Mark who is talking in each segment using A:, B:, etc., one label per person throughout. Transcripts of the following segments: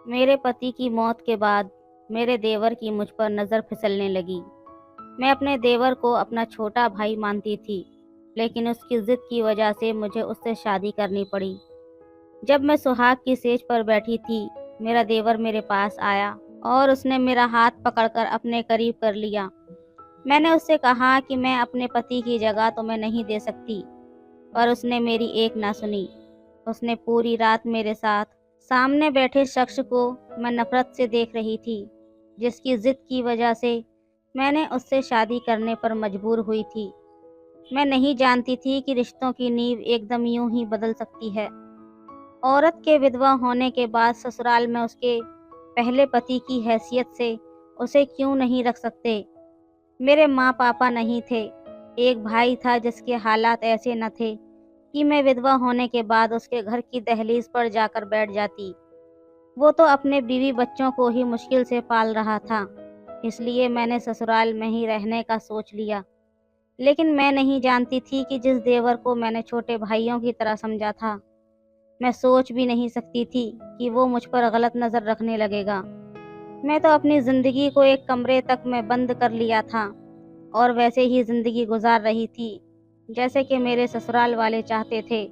A: मेरे पति की मौत के बाद मेरे देवर की मुझ पर नज़र फिसलने लगी। मैं अपने देवर को अपना छोटा भाई मानती थी, लेकिन उसकी ज़िद की वजह से मुझे उससे शादी करनी पड़ी। जब मैं सुहाग की सेज पर बैठी थी, मेरा देवर मेरे पास आया और उसने मेरा हाथ पकड़कर अपने करीब कर लिया। मैंने उससे कहा कि मैं अपने पति की जगह तुम्हें नहीं दे सकती, पर उसने मेरी एक ना सुनी। उसने पूरी रात मेरे साथ सामने बैठे शख्स को मैं नफरत से देख रही थी, जिसकी जिद की वजह से मैंने उससे शादी करने पर मजबूर हुई थी। मैं नहीं जानती थी कि रिश्तों की नींव एकदम यूं ही बदल सकती है। औरत के विधवा होने के बाद ससुराल में उसके पहले पति की हैसियत से उसे क्यों नहीं रख सकते। मेरे माँ पापा नहीं थे, एक भाई था जिसके हालात ऐसे न थे कि मैं विधवा होने के बाद उसके घर की दहलीज पर जाकर बैठ जाती। वो तो अपने बीवी बच्चों को ही मुश्किल से पाल रहा था, इसलिए मैंने ससुराल में ही रहने का सोच लिया। लेकिन मैं नहीं जानती थी कि जिस देवर को मैंने छोटे भाइयों की तरह समझा था, मैं सोच भी नहीं सकती थी कि वो मुझ पर गलत नज़र रखने लगेगा। मैं तो अपनी ज़िंदगी को एक कमरे तक में बंद कर लिया था और वैसे ही ज़िंदगी गुजार रही थी जैसे कि मेरे ससुराल वाले चाहते थे।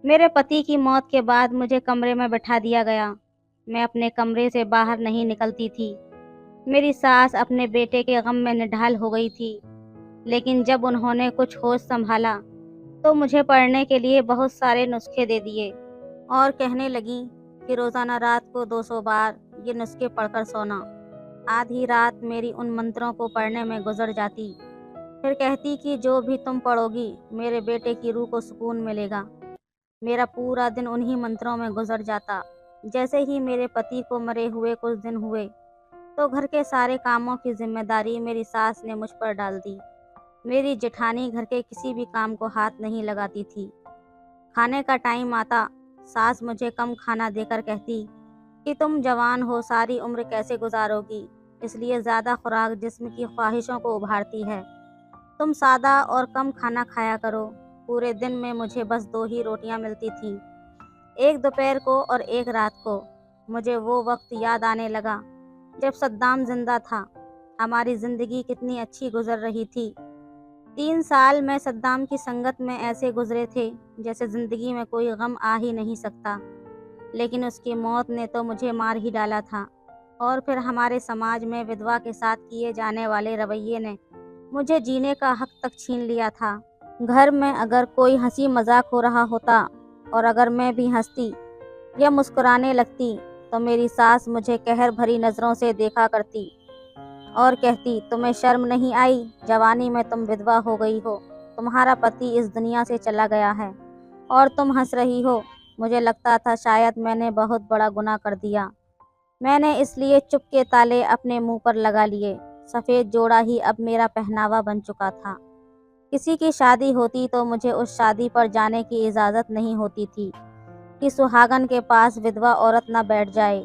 A: मेरे पति की मौत के बाद मुझे कमरे में बैठा दिया गया। मैं अपने कमरे से बाहर नहीं निकलती थी। मेरी सास अपने बेटे के गम में निढाल हो गई थी, लेकिन जब उन्होंने कुछ होश संभाला तो मुझे पढ़ने के लिए बहुत सारे नुस्खे दे दिए और कहने लगी कि रोज़ाना रात को 200 बार ये नुस्खे पढ़कर सोना। आधी रात मेरी उन मंत्रों को पढ़ने में गुजर जाती। फिर कहती कि जो भी तुम पढ़ोगी मेरे बेटे की रूह को सुकून मिलेगा। मेरा पूरा दिन उन्हीं मंत्रों में गुजर जाता। जैसे ही मेरे पति को मरे हुए कुछ दिन हुए तो घर के सारे कामों की जिम्मेदारी मेरी सास ने मुझ पर डाल दी। मेरी जेठानी घर के किसी भी काम को हाथ नहीं लगाती थी। खाने का टाइम आता, सास मुझे कम खाना देकर कहती कि तुम जवान हो, सारी उम्र कैसे गुजारोगी, इसलिए ज़्यादा खुराक जिस्म की ख्वाहिशों को उभारती है। तुम सादा और कम खाना खाया करो। पूरे दिन में मुझे बस 2 ही रोटियां मिलती थीं, एक दोपहर को और एक रात को। मुझे वो वक्त याद आने लगा जब सद्दाम जिंदा था। हमारी ज़िंदगी कितनी अच्छी गुजर रही थी। 3 साल में सद्दाम की संगत में ऐसे गुजरे थे जैसे ज़िंदगी में कोई गम आ ही नहीं सकता। लेकिन उसकी मौत ने तो मुझे मार ही डाला था। और फिर हमारे समाज में विधवा के साथ किए जाने वाले रवैये ने मुझे जीने का हक तक छीन लिया था। घर में अगर कोई हंसी मजाक हो रहा होता और अगर मैं भी हंसती या मुस्कुराने लगती तो मेरी सास मुझे कहर भरी नज़रों से देखा करती और कहती, तुम्हें शर्म नहीं आई, जवानी में तुम विधवा हो गई हो, तुम्हारा पति इस दुनिया से चला गया है और तुम हंस रही हो। मुझे लगता था शायद मैंने बहुत बड़ा गुनाह कर दिया। मैंने इसलिए चुप के ताले अपने मुंह पर लगा लिए। सफ़ेद जोड़ा ही अब मेरा पहनावा बन चुका था। किसी की शादी होती तो मुझे उस शादी पर जाने की इजाज़त नहीं होती थी कि सुहागन के पास विधवा औरत ना बैठ जाए,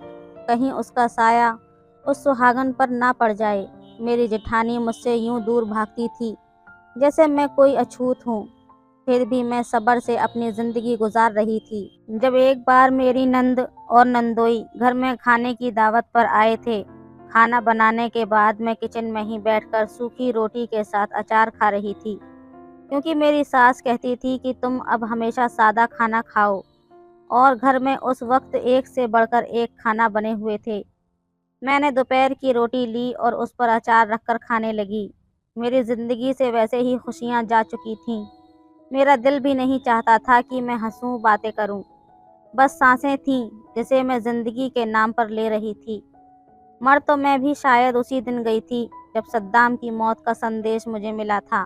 A: कहीं उसका साया उस सुहागन पर ना पड़ जाए। मेरी जेठानी मुझसे यूं दूर भागती थी जैसे मैं कोई अछूत हूँ। फिर भी मैं सब्र से अपनी ज़िंदगी गुजार रही थी। जब एक बार मेरी नंद और नंदोई घर में खाने की दावत पर आए थे, खाना बनाने के बाद मैं किचन में ही बैठकर सूखी रोटी के साथ अचार खा रही थी, क्योंकि मेरी सास कहती थी कि तुम अब हमेशा सादा खाना खाओ, और घर में उस वक्त एक से बढ़कर एक खाना बने हुए थे। मैंने दोपहर की रोटी ली और उस पर अचार रखकर खाने लगी। मेरी ज़िंदगी से वैसे ही खुशियाँ जा चुकी थीं। मेरा दिल भी नहीं चाहता था कि मैं हंसूं, बातें करूं। बस सांसें थीं जिसे मैं ज़िंदगी के नाम पर ले रही थी। मर तो मैं भी शायद उसी दिन गई थी जब सद्दाम की मौत का संदेश मुझे मिला था।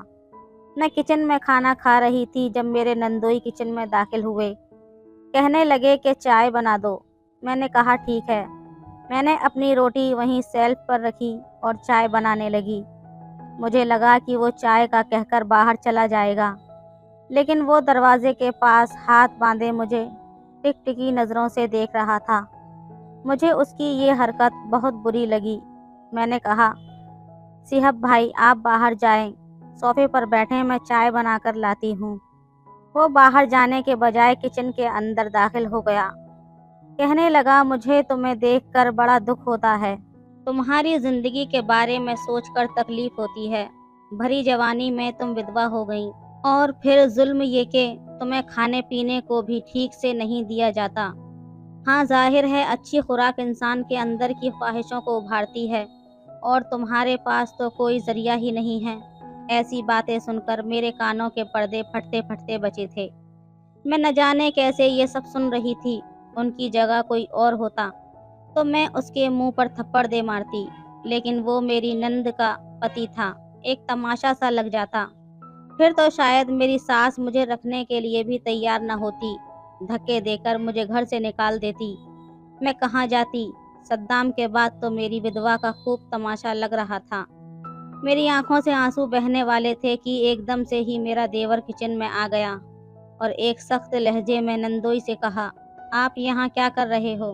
A: मैं किचन में खाना खा रही थी जब मेरे नंदोई किचन में दाखिल हुए। कहने लगे कि चाय बना दो। मैंने कहा ठीक है। मैंने अपनी रोटी वहीं शेल्फ पर रखी और चाय बनाने लगी। मुझे लगा कि वो चाय का कहकर बाहर चला जाएगा, लेकिन वो दरवाजे के पास हाथ बांधे मुझे टिकटिकी नज़रों से देख रहा था। मुझे उसकी ये हरकत बहुत बुरी लगी। मैंने कहा, सिहब भाई आप बाहर जाएं, सोफे पर बैठे, मैं चाय बनाकर लाती हूँ। वो बाहर जाने के बजाय किचन के अंदर दाखिल हो गया। कहने लगा, मुझे तुम्हें देखकर बड़ा दुख होता है। तुम्हारी जिंदगी के बारे में सोचकर तकलीफ होती है। भरी जवानी में तुम विधवा हो गई, और फिर जुल्म ये कि तुम्हें खाने पीने को भी ठीक से नहीं दिया जाता। हाँ, जाहिर है अच्छी खुराक इंसान के अंदर की ख्वाहिशों को उभारती है, और तुम्हारे पास तो कोई जरिया ही नहीं है। ऐसी बातें सुनकर मेरे कानों के पर्दे फटते फटते बचे थे। मैं न जाने कैसे ये सब सुन रही थी। उनकी जगह कोई और होता तो मैं उसके मुंह पर थप्पड़ दे मारती, लेकिन वो मेरी नंद का पति था। एक तमाशा सा लग जाता। फिर तो शायद मेरी सास मुझे रखने के लिए भी तैयार न होती, धक्के देकर मुझे घर से निकाल देती। मैं कहाँ जाती? सद्दाम के बाद तो मेरी विधवा का खूब तमाशा लग रहा था। मेरी आंखों से आंसू बहने वाले थे कि एकदम से ही मेरा देवर किचन में आ गया और एक सख्त लहजे में नंदोई से कहा, आप यहाँ क्या कर रहे हो?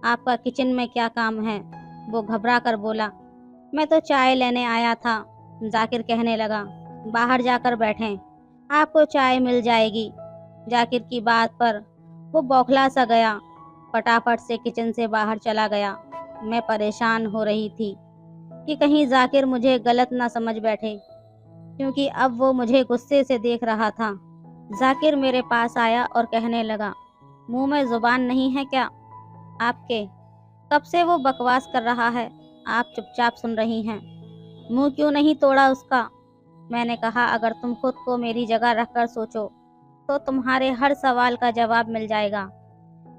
A: आपका किचन में क्या काम है? वो घबरा कर बोला, मैं तो चाय लेने आया था। जाकिर कहने लगा, बाहर जाकर बैठें, आपको चाय मिल जाएगी। जाकिर की बात पर वो बौखला सा गया, फटाफट से किचन से बाहर चला गया। मैं परेशान हो रही थी कि कहीं जाकिर मुझे गलत ना समझ बैठे, क्योंकि अब वो मुझे गुस्से से देख रहा था। जाकिर मेरे पास आया और कहने लगा, मुंह में जुबान नहीं है क्या आपके? कब से वो बकवास कर रहा है, आप चुपचाप सुन रही हैं। मुंह क्यों नहीं तोड़ा उसका? मैंने कहा, अगर तुम खुद को मेरी जगह रखकर सोचो तो तुम्हारे हर सवाल का जवाब मिल जाएगा।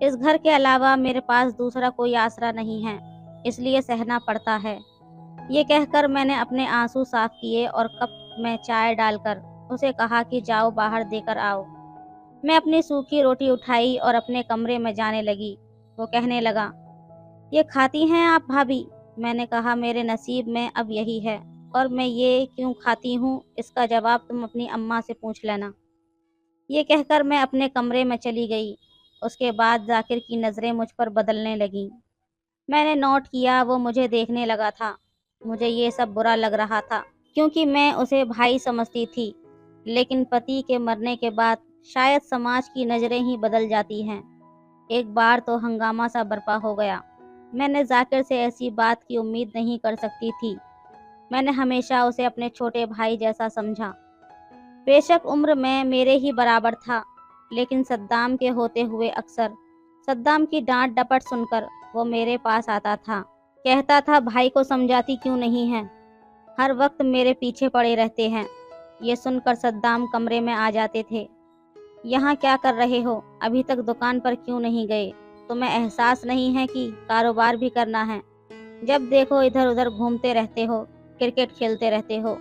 A: इस घर के अलावा मेरे पास दूसरा कोई आसरा नहीं है, इसलिए सहना पड़ता है। ये कहकर मैंने अपने आंसू साफ किए और कप में चाय डालकर उसे कहा कि जाओ बाहर देकर आओ। मैं अपनी सूखी रोटी उठाई और अपने कमरे में जाने लगी। वो कहने लगा, ये खाती हैं आप भाभी? मैंने कहा, मेरे नसीब में अब यही है, और मैं ये क्यों खाती हूँ इसका जवाब तुम अपनी अम्मा से पूछ लेना। ये कहकर मैं अपने कमरे में चली गई। उसके बाद जाकिर की नज़रें मुझ पर बदलने लगीं। मैंने नोट किया वो मुझे देखने लगा था। मुझे ये सब बुरा लग रहा था, क्योंकि मैं उसे भाई समझती थी, लेकिन पति के मरने के बाद शायद समाज की नज़रें ही बदल जाती हैं। एक बार तो हंगामा सा बर्पा हो गया। मैंने जाकिर से ऐसी बात की उम्मीद नहीं कर सकती थी। मैंने हमेशा उसे अपने छोटे भाई जैसा समझा। बेशक उम्र में मेरे ही बराबर था, लेकिन सद्दाम के होते हुए अक्सर सद्दाम की डांट डपट सुनकर वो मेरे पास आता था। कहता था, भाई को समझाती क्यों नहीं है, हर वक्त मेरे पीछे पड़े रहते हैं। ये सुनकर सद्दाम कमरे में आ जाते थे। यहाँ क्या कर रहे हो? अभी तक दुकान पर क्यों नहीं गए? तुम्हें एहसास नहीं है कि कारोबार भी करना है? जब देखो इधर उधर घूमते रहते हो, क्रिकेट खेलते रहते हो।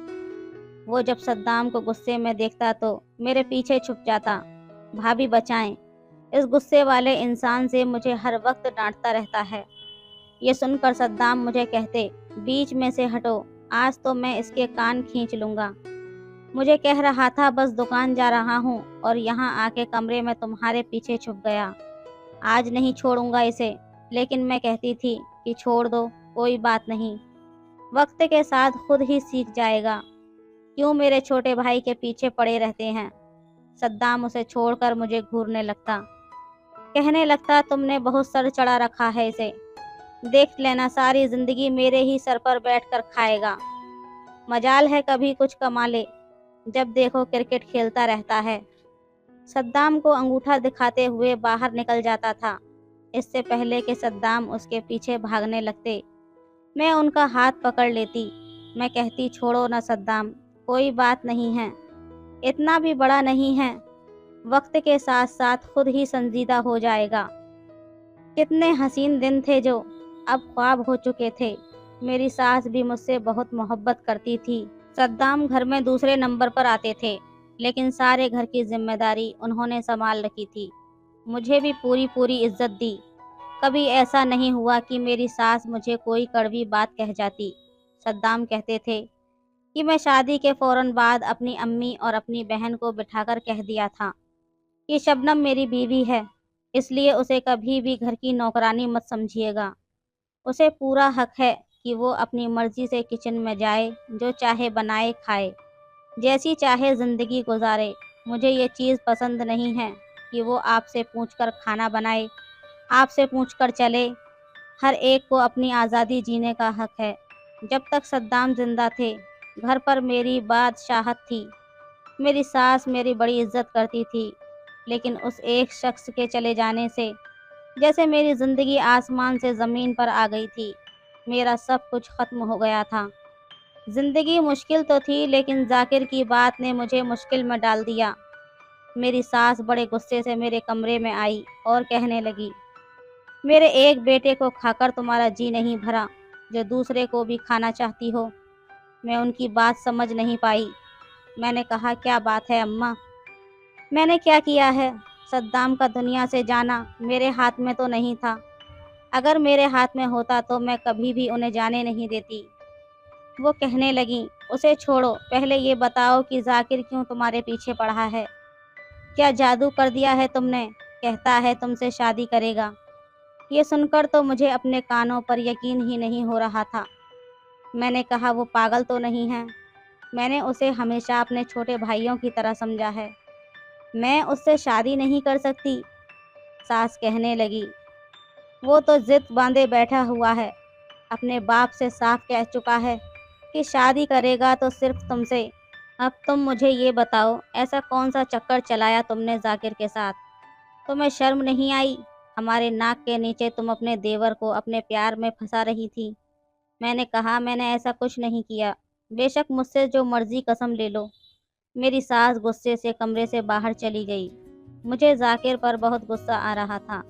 A: वो जब सद्दाम को गुस्से में देखता तो मेरे पीछे छुप जाता। भाभी बचाएं, इस गुस्से वाले इंसान से मुझे हर वक्त डांटता रहता है। ये सुनकर सद्दाम मुझे कहते, बीच में से हटो, आज तो मैं इसके कान खींच लूँगा। मुझे कह रहा था बस दुकान जा रहा हूँ और यहाँ आके कमरे में तुम्हारे पीछे छुप गया। आज नहीं छोड़ूंगा इसे। लेकिन मैं कहती थी कि छोड़ दो, कोई बात नहीं, वक्त के साथ खुद ही सीख जाएगा। क्यों मेरे छोटे भाई के पीछे पड़े रहते हैं? सद्दाम उसे छोड़कर मुझे घूरने लगता। कहने लगता, तुमने बहुत सर चढ़ा रखा है इसे, देख लेना सारी जिंदगी मेरे ही सर पर बैठकर खाएगा। मजाल है कभी कुछ कमा ले, जब देखो क्रिकेट खेलता रहता है। सद्दाम को अंगूठा दिखाते हुए बाहर निकल जाता था। इससे पहले कि सद्दाम उसके पीछे भागने लगते, मैं उनका हाथ पकड़ लेती। मैं कहती, छोड़ो ना सद्दाम, कोई बात नहीं है, इतना भी बड़ा नहीं है, वक्त के साथ साथ खुद ही संजीदा हो जाएगा। कितने हसीन दिन थे जो अब ख्वाब हो चुके थे। मेरी सास भी मुझसे बहुत मोहब्बत करती थी। सद्दाम घर में दूसरे नंबर पर आते थे, लेकिन सारे घर की जिम्मेदारी उन्होंने संभाल रखी थी। मुझे भी पूरी पूरी इज्जत दी। कभी ऐसा नहीं हुआ कि मेरी सास मुझे कोई कड़वी बात कह जाती। सद्दाम कहते थे कि मैं शादी के फौरन बाद अपनी अम्मी और अपनी बहन को बिठाकर कह दिया था कि शबनम मेरी बीवी है, इसलिए उसे कभी भी घर की नौकरानी मत समझिएगा। उसे पूरा हक है कि वो अपनी मर्जी से किचन में जाए, जो चाहे बनाए खाए, जैसी चाहे ज़िंदगी गुजारे। मुझे ये चीज़ पसंद नहीं है कि वो आपसे पूछकर खाना बनाए। आपसे पूछ कर चले। हर एक को अपनी आज़ादी जीने का हक है। जब तक सद्दाम जिंदा थे, घर पर मेरी बादशाहत थी। मेरी सास मेरी बड़ी इज्जत करती थी, लेकिन उस एक शख्स के चले जाने से जैसे मेरी ज़िंदगी आसमान से ज़मीन पर आ गई थी। मेरा सब कुछ ख़त्म हो गया था। ज़िंदगी मुश्किल तो थी, लेकिन जाकिर की बात ने मुझे मुश्किल में डाल दिया। मेरी सास बड़े गुस्से से मेरे कमरे में आई और कहने लगी, मेरे एक बेटे को खाकर तुम्हारा जी नहीं भरा, जो दूसरे को भी खाना चाहती हो। मैं उनकी बात समझ नहीं पाई। मैंने कहा, क्या बात है अम्मा? मैंने क्या किया है? सद्दाम का दुनिया से जाना मेरे हाथ में तो नहीं था। अगर मेरे हाथ में होता तो मैं कभी भी उन्हें जाने नहीं देती। वो कहने लगी, उसे छोड़ो, पहले ये बताओ कि जाकिर क्यों तुम्हारे पीछे पड़ा है? क्या जादू कर दिया है तुमने? कहता है तुमसे शादी करेगा। ये सुनकर तो मुझे अपने कानों पर यकीन ही नहीं हो रहा था। मैंने कहा, वो पागल तो नहीं है? मैंने उसे हमेशा अपने छोटे भाइयों की तरह समझा है। मैं उससे शादी नहीं कर सकती। सास कहने लगी, वो तो जिद बांधे बैठा हुआ है। अपने बाप से साफ कह चुका है कि शादी करेगा तो सिर्फ तुमसे। अब तुम मुझे ये बताओ, ऐसा कौन सा चक्कर चलाया तुमने जाकिर के साथ? तुम्हें शर्म नहीं आई? हमारे नाक के नीचे तुम अपने देवर को अपने प्यार में फंसा रही थी। मैंने कहा, मैंने ऐसा कुछ नहीं किया। बेशक मुझसे जो मर्जी कसम ले लो। मेरी सास गुस्से से कमरे से बाहर चली गई। मुझे जाकिर पर बहुत गुस्सा आ रहा था।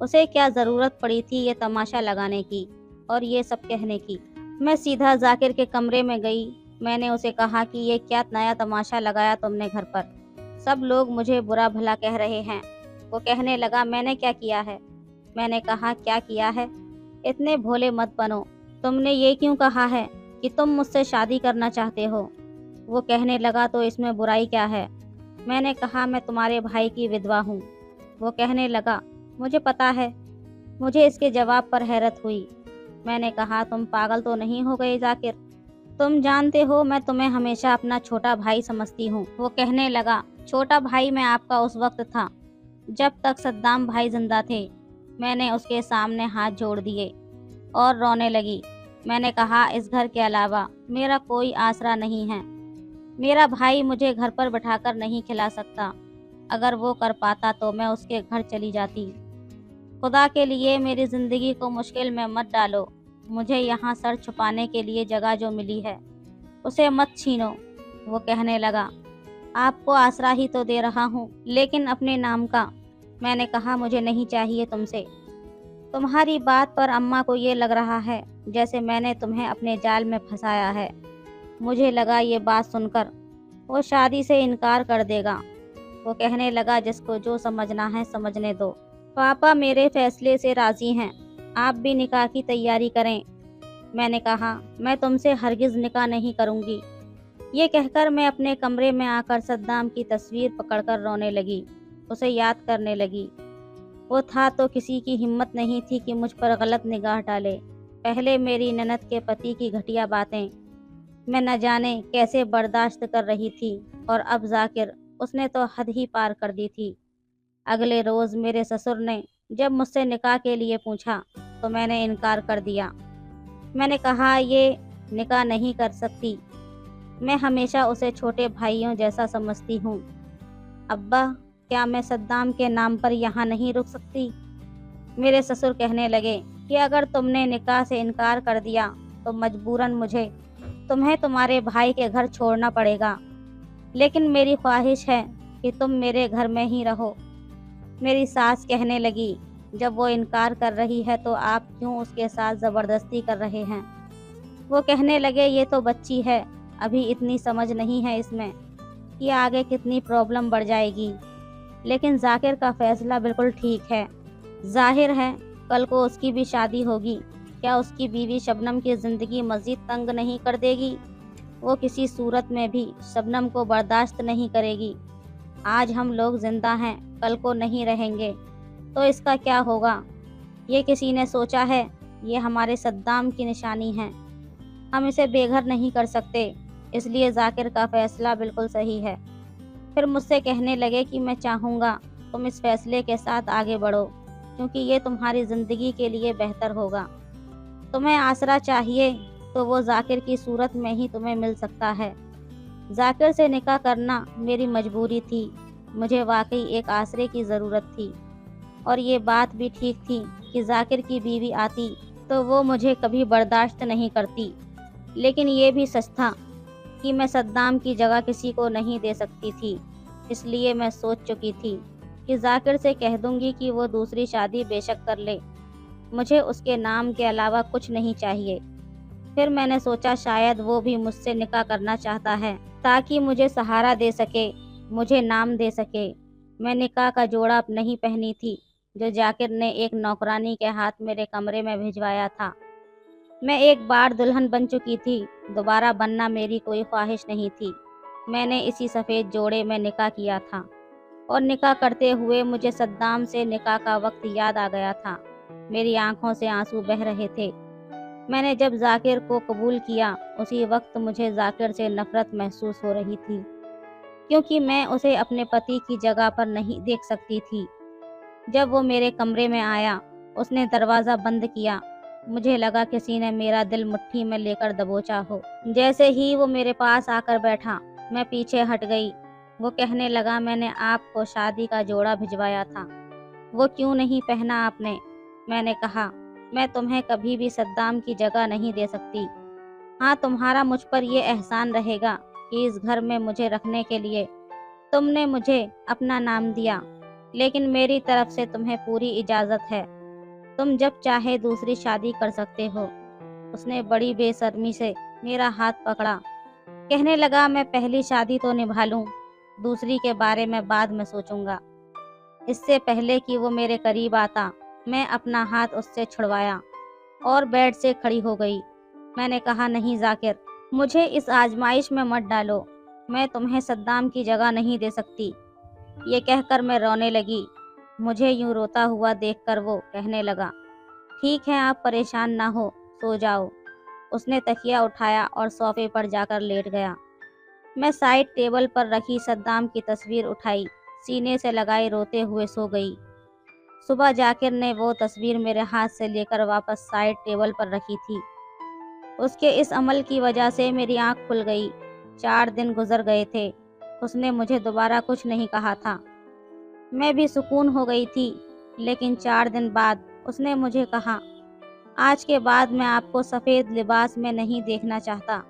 A: उसे क्या ज़रूरत पड़ी थी ये तमाशा लगाने की और ये सब कहने की? मैं सीधा जाकिर के कमरे में गई। मैंने उसे कहा कि ये क्या नया तमाशा लगाया तुमने घर पर? सब लोग मुझे बुरा भला कह रहे हैं। वो कहने लगा, मैंने क्या किया है? मैंने कहा, क्या किया है? इतने भोले मत बनो। तुमने ये क्यों कहा है कि तुम मुझसे शादी करना चाहते हो? वो कहने लगा, तो इसमें बुराई क्या है? मैंने कहा, मैं तुम्हारे भाई की विधवा हूँ। वो कहने लगा, मुझे पता है। मुझे इसके जवाब पर हैरत हुई। मैंने कहा, तुम पागल तो नहीं हो गए जाकिर? तुम जानते हो मैं तुम्हें हमेशा अपना छोटा भाई समझती हूँ। वो कहने लगा, छोटा भाई मैं आपका उस वक्त था जब तक सद्दाम भाई जिंदा थे। मैंने उसके सामने हाथ जोड़ दिए और रोने लगी। मैंने कहा, इस घर के अलावा मेरा कोई आसरा नहीं है। मेरा भाई मुझे घर पर बैठाकर नहीं खिला सकता। अगर वो कर पाता तो मैं उसके घर चली जाती। खुदा के लिए मेरी ज़िंदगी को मुश्किल में मत डालो। मुझे यहाँ सर छुपाने के लिए जगह जो मिली है उसे मत छीनो। वो कहने लगा, आपको आसरा ही तो दे रहा हूँ, लेकिन अपने नाम का। मैंने कहा, मुझे नहीं चाहिए तुमसे। तुम्हारी बात पर अम्मा को ये लग रहा है जैसे मैंने तुम्हें अपने जाल में फंसाया है। मुझे लगा ये बात सुनकर वो शादी से इनकार कर देगा। वो कहने लगा, जिसको जो समझना है समझने दो। पापा मेरे फैसले से राज़ी हैं। आप भी निकाह की तैयारी करें। मैंने कहा, मैं तुमसे हरगिज़ निकाह नहीं करूँगी। ये कहकर मैं अपने कमरे में आकर सद्दाम की तस्वीर पकड़कर रोने लगी, उसे याद करने लगी। वो था तो किसी की हिम्मत नहीं थी कि मुझ पर गलत निगाह डाले। पहले मेरी ननद के पति की घटिया बातें मैं न जाने कैसे बर्दाश्त कर रही थी, और अब जाकिर, उसने तो हद ही पार कर दी थी। अगले रोज़ मेरे ससुर ने जब मुझसे निकाह के लिए पूछा तो मैंने इनकार कर दिया। मैंने कहा, ये निकाह नहीं कर सकती। मैं हमेशा उसे छोटे भाइयों जैसा समझती हूँ। अब्बा, क्या मैं सद्दाम के नाम पर यहाँ नहीं रुक सकती? मेरे ससुर कहने लगे कि अगर तुमने निकाह से इनकार कर दिया तो मजबूरन मुझे तुम्हें तुम्हारे भाई के घर छोड़ना पड़ेगा। लेकिन मेरी ख्वाहिश है कि तुम मेरे घर में ही रहो। मेरी सास कहने लगी, जब वो इनकार कर रही है तो आप क्यों उसके साथ ज़बरदस्ती कर रहे हैं? वो कहने लगे, ये तो बच्ची है, अभी इतनी समझ नहीं है इसमें कि आगे कितनी प्रॉब्लम बढ़ जाएगी। लेकिन जाकिर का फैसला बिल्कुल ठीक है। जाहिर है कल को उसकी भी शादी होगी। क्या उसकी बीवी शबनम की ज़िंदगी मज़ीद तंग नहीं कर देगी? वो किसी सूरत में भी शबनम को बर्दाश्त नहीं करेगी। आज हम लोग ज़िंदा हैं, कल को नहीं रहेंगे, तो इसका क्या होगा? ये किसी ने सोचा है? ये हमारे सद्दाम की निशानी है। हम इसे बेघर नहीं कर सकते, इसलिए जाकिर का फ़ैसला बिल्कुल सही है। फिर मुझसे कहने लगे कि मैं चाहूँगा तुम इस फैसले के साथ आगे बढ़ो। کیونکہ یہ تمہاری زندگی کے لیے بہتر ہوگا۔ تمہیں آسرا چاہیے تو وہ ذاکر کی صورت میں ہی تمہیں مل سکتا ہے۔ ذاکر سے نکاح کرنا میری مجبوری تھی، مجھے واقعی ایک آسرے کی ضرورت تھی، اور یہ بات بھی ٹھیک تھی کہ ذاکر کی بیوی آتی تو وہ مجھے کبھی برداشت نہیں کرتی، لیکن یہ بھی سچ تھا کہ میں صدام کی جگہ کسی کو نہیں دے سکتی تھی۔ اس لیے میں سوچ چکی تھی کہ ذاکر سے کہہ دوں گی کہ وہ دوسری شادی بے شک کر لے، مجھے اس کے نام کے علاوہ کچھ نہیں چاہیے۔ پھر میں نے سوچا شاید وہ بھی مجھ سے نکاح کرنا چاہتا ہے تاکہ مجھے سہارا دے سکے، مجھے نام دے سکے۔ میں نکاح کا جوڑا نہیں پہنی تھی جو ذاکر نے ایک نوکرانی کے ہاتھ میرے کمرے میں بھجوایا تھا۔ میں ایک بار دلہن بن چکی تھی، دوبارہ بننا میری کوئی خواہش نہیں تھی۔ میں نے اسی سفید جوڑے میں نکاح کیا تھا، اور نکاح کرتے ہوئے مجھے صدام سے نکاح کا وقت یاد آ گیا تھا۔ میری آنکھوں سے آنسو بہہ رہے تھے۔ میں نے جب ذاکر کو قبول کیا اسی وقت مجھے ذاکر سے نفرت محسوس ہو رہی تھی، کیونکہ میں اسے اپنے پتی کی جگہ پر نہیں دیکھ سکتی تھی۔ جب وہ میرے کمرے میں آیا، اس نے دروازہ بند کیا، مجھے لگا کسی نے میرا دل مٹھی میں لے کر دبوچا ہو۔ جیسے ہی وہ میرے پاس آ کر بیٹھا، میں پیچھے ہٹ گئی۔ وہ کہنے لگا میں نے آپ کو شادی کا جوڑا بھجوایا تھا، وہ کیوں نہیں پہنا آپ نے؟ میں نے کہا میں تمہیں کبھی بھی صدام کی جگہ نہیں دے سکتی۔ ہاں، تمہارا مجھ پر یہ احسان رہے گا کہ اس گھر میں مجھے رکھنے کے لیے تم نے مجھے اپنا نام دیا، لیکن میری طرف سے تمہیں پوری اجازت ہے، تم جب چاہے دوسری شادی کر سکتے ہو۔ اس نے بڑی بے شرمی سے میرا ہاتھ پکڑا، کہنے لگا میں پہلی شادی تو نبھا لوں، دوسری کے بارے میں بعد میں سوچوں گا۔ اس سے پہلے کہ وہ میرے قریب آتا، میں اپنا ہاتھ اس سے چھڑوایا اور بیڈ سے کھڑی ہو گئی۔ میں نے کہا نہیں ذاکر، مجھے اس آزمائش میں مت ڈالو، میں تمہیں صدام کی جگہ نہیں دے سکتی۔ یہ کہہ کر میں رونے لگی۔ مجھے یوں روتا ہوا دیکھ کر وہ کہنے لگا ٹھیک ہے، آپ پریشان نہ ہو، سو جاؤ۔ اس نے تکیہ اٹھایا اور صوفے پر جا کر لیٹ گیا۔ میں سائڈ ٹیبل پر رکھی صدام کی تصویر اٹھائی، سینے سے لگائے روتے ہوئے سو گئی۔ صبح ذاکر نے وہ تصویر میرے ہاتھ سے لے کر واپس سائڈ ٹیبل پر رکھی تھی۔ اس کے اس عمل کی وجہ سے میری آنکھ کھل گئی۔ 4 دن گزر گئے تھے، اس نے مجھے دوبارہ کچھ نہیں کہا تھا۔ میں بھی سکون ہو گئی تھی، لیکن 4 دن بعد اس نے مجھے کہا آج کے بعد میں آپ کو سفید لباس میں نہیں دیکھنا چاہتا،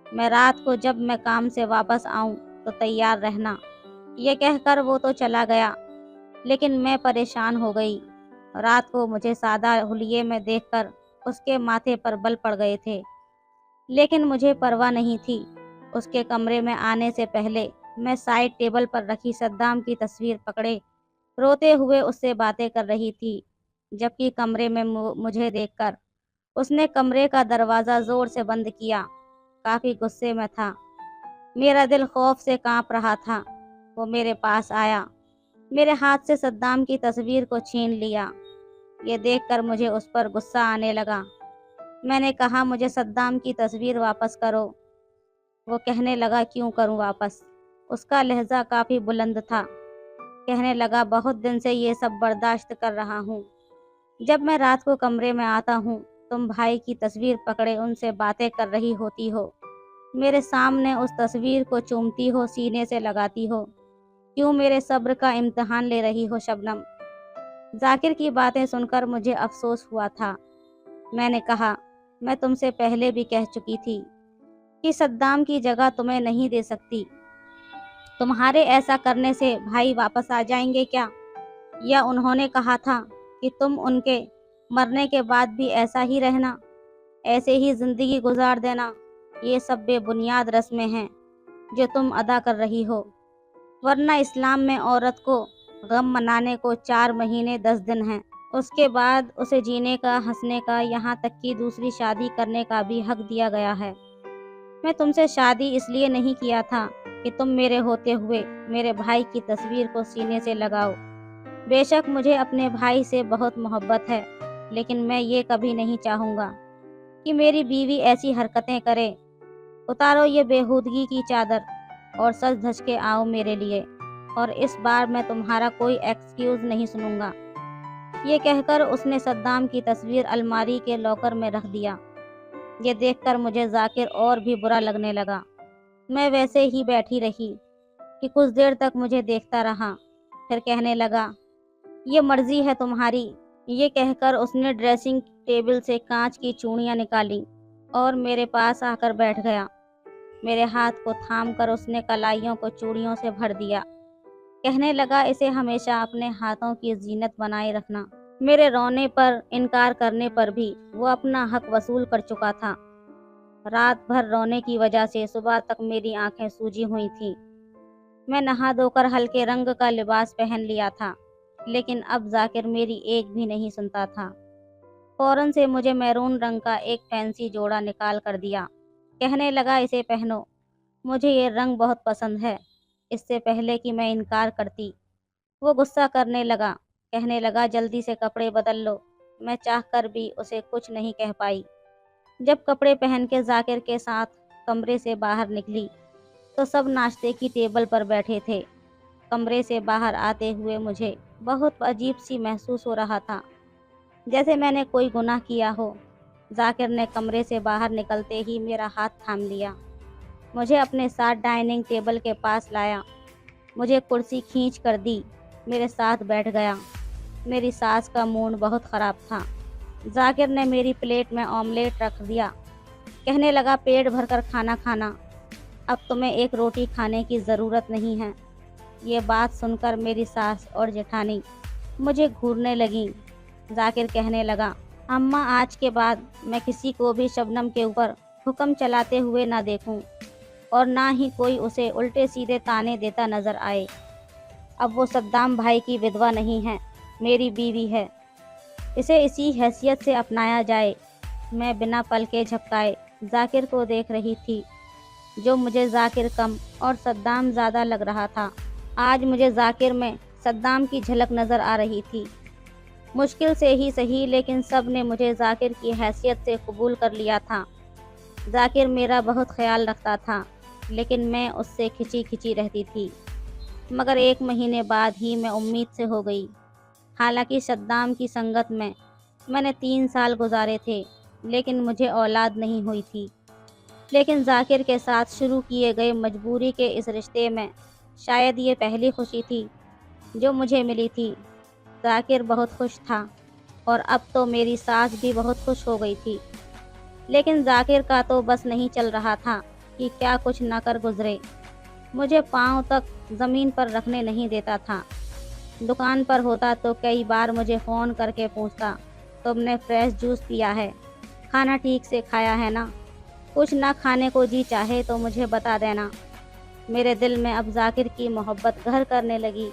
A: میں رات کو جب میں کام سے واپس آؤں تو تیار رہنا۔ یہ کہہ کر وہ تو چلا گیا، لیکن میں پریشان ہو گئی۔ رات کو مجھے سادہ حلیے میں دیکھ کر اس کے ماتھے پر بل پڑ گئے تھے، لیکن مجھے پرواہ نہیں تھی۔ اس کے کمرے میں آنے سے پہلے میں سائڈ ٹیبل پر رکھی صدام کی تصویر پکڑے روتے ہوئے اس سے باتیں کر رہی تھی، جبکہ کمرے میں مجھے دیکھ کر اس نے کمرے کا دروازہ زور سے بند کیا۔ کافی غصے میں تھا، میرا دل خوف سے کانپ رہا تھا۔ وہ میرے پاس آیا، میرے ہاتھ سے صدام کی تصویر کو چھین لیا۔ یہ دیکھ کر مجھے اس پر غصہ آنے لگا۔ میں نے کہا مجھے صدام کی تصویر واپس کرو۔ وہ کہنے لگا کیوں کروں واپس؟ اس کا لہجہ کافی بلند تھا۔ کہنے لگا بہت دن سے یہ سب برداشت کر رہا ہوں۔ جب میں رات کو کمرے میں آتا ہوں، تم بھائی کی تصویر پکڑے ان سے باتیں کر رہی ہوتی ہو، میرے سامنے اس تصویر کو چومتی ہو، سینے سے لگاتی ہو، کیوں میرے صبر کا امتحان لے رہی ہو شبنم؟ ذاکر کی باتیں سن کر مجھے افسوس ہوا تھا۔ میں نے کہا میں تم سے پہلے بھی کہہ چکی تھی کہ صدام کی جگہ تمہیں نہیں دے سکتی۔ تمہارے ایسا کرنے سے بھائی واپس آ جائیں گے کیا؟ یا انہوں نے کہا تھا کہ تم ان کے مرنے کے بعد بھی ایسا ہی رہنا، ایسے ہی زندگی گزار دینا؟ یہ سب بے بنیاد رسمیں ہیں جو تم ادا کر رہی ہو، ورنہ اسلام میں عورت کو غم منانے کو 4 مہینے 10 دن ہیں۔ اس کے بعد اسے جینے کا، ہنسنے کا، یہاں تک کہ دوسری شادی کرنے کا بھی حق دیا گیا ہے۔ میں تم سے شادی اس لیے نہیں کیا تھا کہ تم میرے ہوتے ہوئے میرے بھائی کی تصویر کو سینے سے لگاؤ۔ بے شک مجھے اپنے بھائی سے بہت محبت ہے، لیکن میں یہ کبھی نہیں چاہوں گا کہ میری بیوی ایسی حرکتیں کرے۔ اتارو یہ بےہودگی کی چادر اور سج دھج کے آؤ میرے لیے، اور اس بار میں تمہارا کوئی ایکسکیوز نہیں سنوں گا۔ یہ کہہ کر اس نے صدام کی تصویر الماری کے لاکر میں رکھ دیا۔ یہ دیکھ کر مجھے ذاکر اور بھی برا لگنے لگا۔ میں ویسے ہی بیٹھی رہی کہ کچھ دیر تک مجھے دیکھتا رہا، پھر کہنے لگا، یہ مرضی ہے تمہاری۔ یہ کہہ کر اس نے ڈریسنگ ٹیبل سے کانچ کی چوڑیاں نکالی اور میرے پاس آ کر بیٹھ گیا۔ میرے ہاتھ کو تھام کر اس نے کلائیوں کو چوڑیوں سے بھر دیا۔ کہنے لگا، اسے ہمیشہ اپنے ہاتھوں کی زینت بنائے رکھنا۔ میرے رونے پر، انکار کرنے پر بھی وہ اپنا حق وصول کر چکا تھا۔ رات بھر رونے کی وجہ سے صبح تک میری آنکھیں سوجی ہوئی تھیں۔ میں نہا دھو کر ہلکے رنگ کا لباس پہن لیا تھا، لیکن اب ذاکر میری ایک بھی نہیں سنتا تھا۔ فوراً سے مجھے میرون رنگ کا ایک فینسی جوڑا نکال کر دیا۔ کہنے لگا، اسے پہنو، مجھے یہ رنگ بہت پسند ہے۔ اس سے پہلے کہ میں انکار کرتی، وہ غصہ کرنے لگا، کہنے لگا، جلدی سے کپڑے بدل لو۔ میں چاہ کر بھی اسے کچھ نہیں کہہ پائی۔ جب کپڑے پہن کے ذاکر کے ساتھ کمرے سے باہر نکلی تو سب ناشتے کی ٹیبل پر بیٹھے تھے۔ کمرے سے باہر آتے ہوئے مجھے بہت عجیب سی محسوس ہو رہا تھا، جیسے میں نے کوئی گناہ کیا ہو۔ ذاکر نے کمرے سے باہر نکلتے ہی میرا ہاتھ تھام لیا، مجھے اپنے ساتھ ڈائننگ ٹیبل کے پاس لایا، مجھے کرسی کھینچ کر دی، میرے ساتھ بیٹھ گیا۔ میری ساس کا موڈ بہت خراب تھا۔ ذاکر نے میری پلیٹ میں آملیٹ رکھ دیا۔ کہنے لگا، پیٹ بھر کر کھانا کھانا، اب تمہیں ایک روٹی کھانے کی ضرورت نہیں ہے۔ یہ بات سن کر میری ساس اور جیٹھانی مجھے گھورنے لگیں۔ ذاکر کہنے لگا، اماں، آج کے بعد میں کسی کو بھی شبنم کے اوپر حکم چلاتے ہوئے نہ دیکھوں، اور نہ ہی کوئی اسے الٹے سیدھے طعنے دیتا نظر آئے۔ اب وہ صدام بھائی کی ودوا نہیں ہے، میری بیوی ہے، اسے اسی حیثیت سے اپنایا جائے۔ میں بنا پلکے جھپکائے ذاکر کو دیکھ رہی تھی، جو مجھے ذاکر کم اور صدام زیادہ لگ رہا تھا۔ آج مجھے ذاکر میں صدام کی جھلک نظر آ رہی تھی۔ مشکل سے ہی صحیح، لیکن سب نے مجھے ذاکر کی حیثیت سے قبول کر لیا تھا۔ ذاکر میرا بہت خیال رکھتا تھا، لیکن میں اس سے کھچی کھچی رہتی تھی۔ مگر 1 مہینے بعد ہی میں امید سے ہو گئی۔ حالانکہ صدام کی سنگت میں نے 3 سال گزارے تھے، لیکن مجھے اولاد نہیں ہوئی تھی۔ لیکن ذاکر کے ساتھ شروع کیے گئے مجبوری کے اس رشتے میں شاید یہ پہلی خوشی تھی جو مجھے ملی تھی۔ ذاکر بہت خوش تھا، اور اب تو میری ساس بھی بہت خوش ہو گئی تھی۔ لیکن ذاکر کا تو بس نہیں چل رہا تھا کہ کیا کچھ نہ کر گزرے۔ مجھے پاؤں تک زمین پر رکھنے نہیں دیتا تھا۔ دکان پر ہوتا تو کئی بار مجھے فون کر کے پوچھتا، تم نے فریش جوس پیا ہے، کھانا ٹھیک سے کھایا ہے نا؟ کچھ نہ کھانے کو جی چاہے تو مجھے بتا دینا۔ میرے دل میں اب ذاکر کی محبت گھر کرنے لگی۔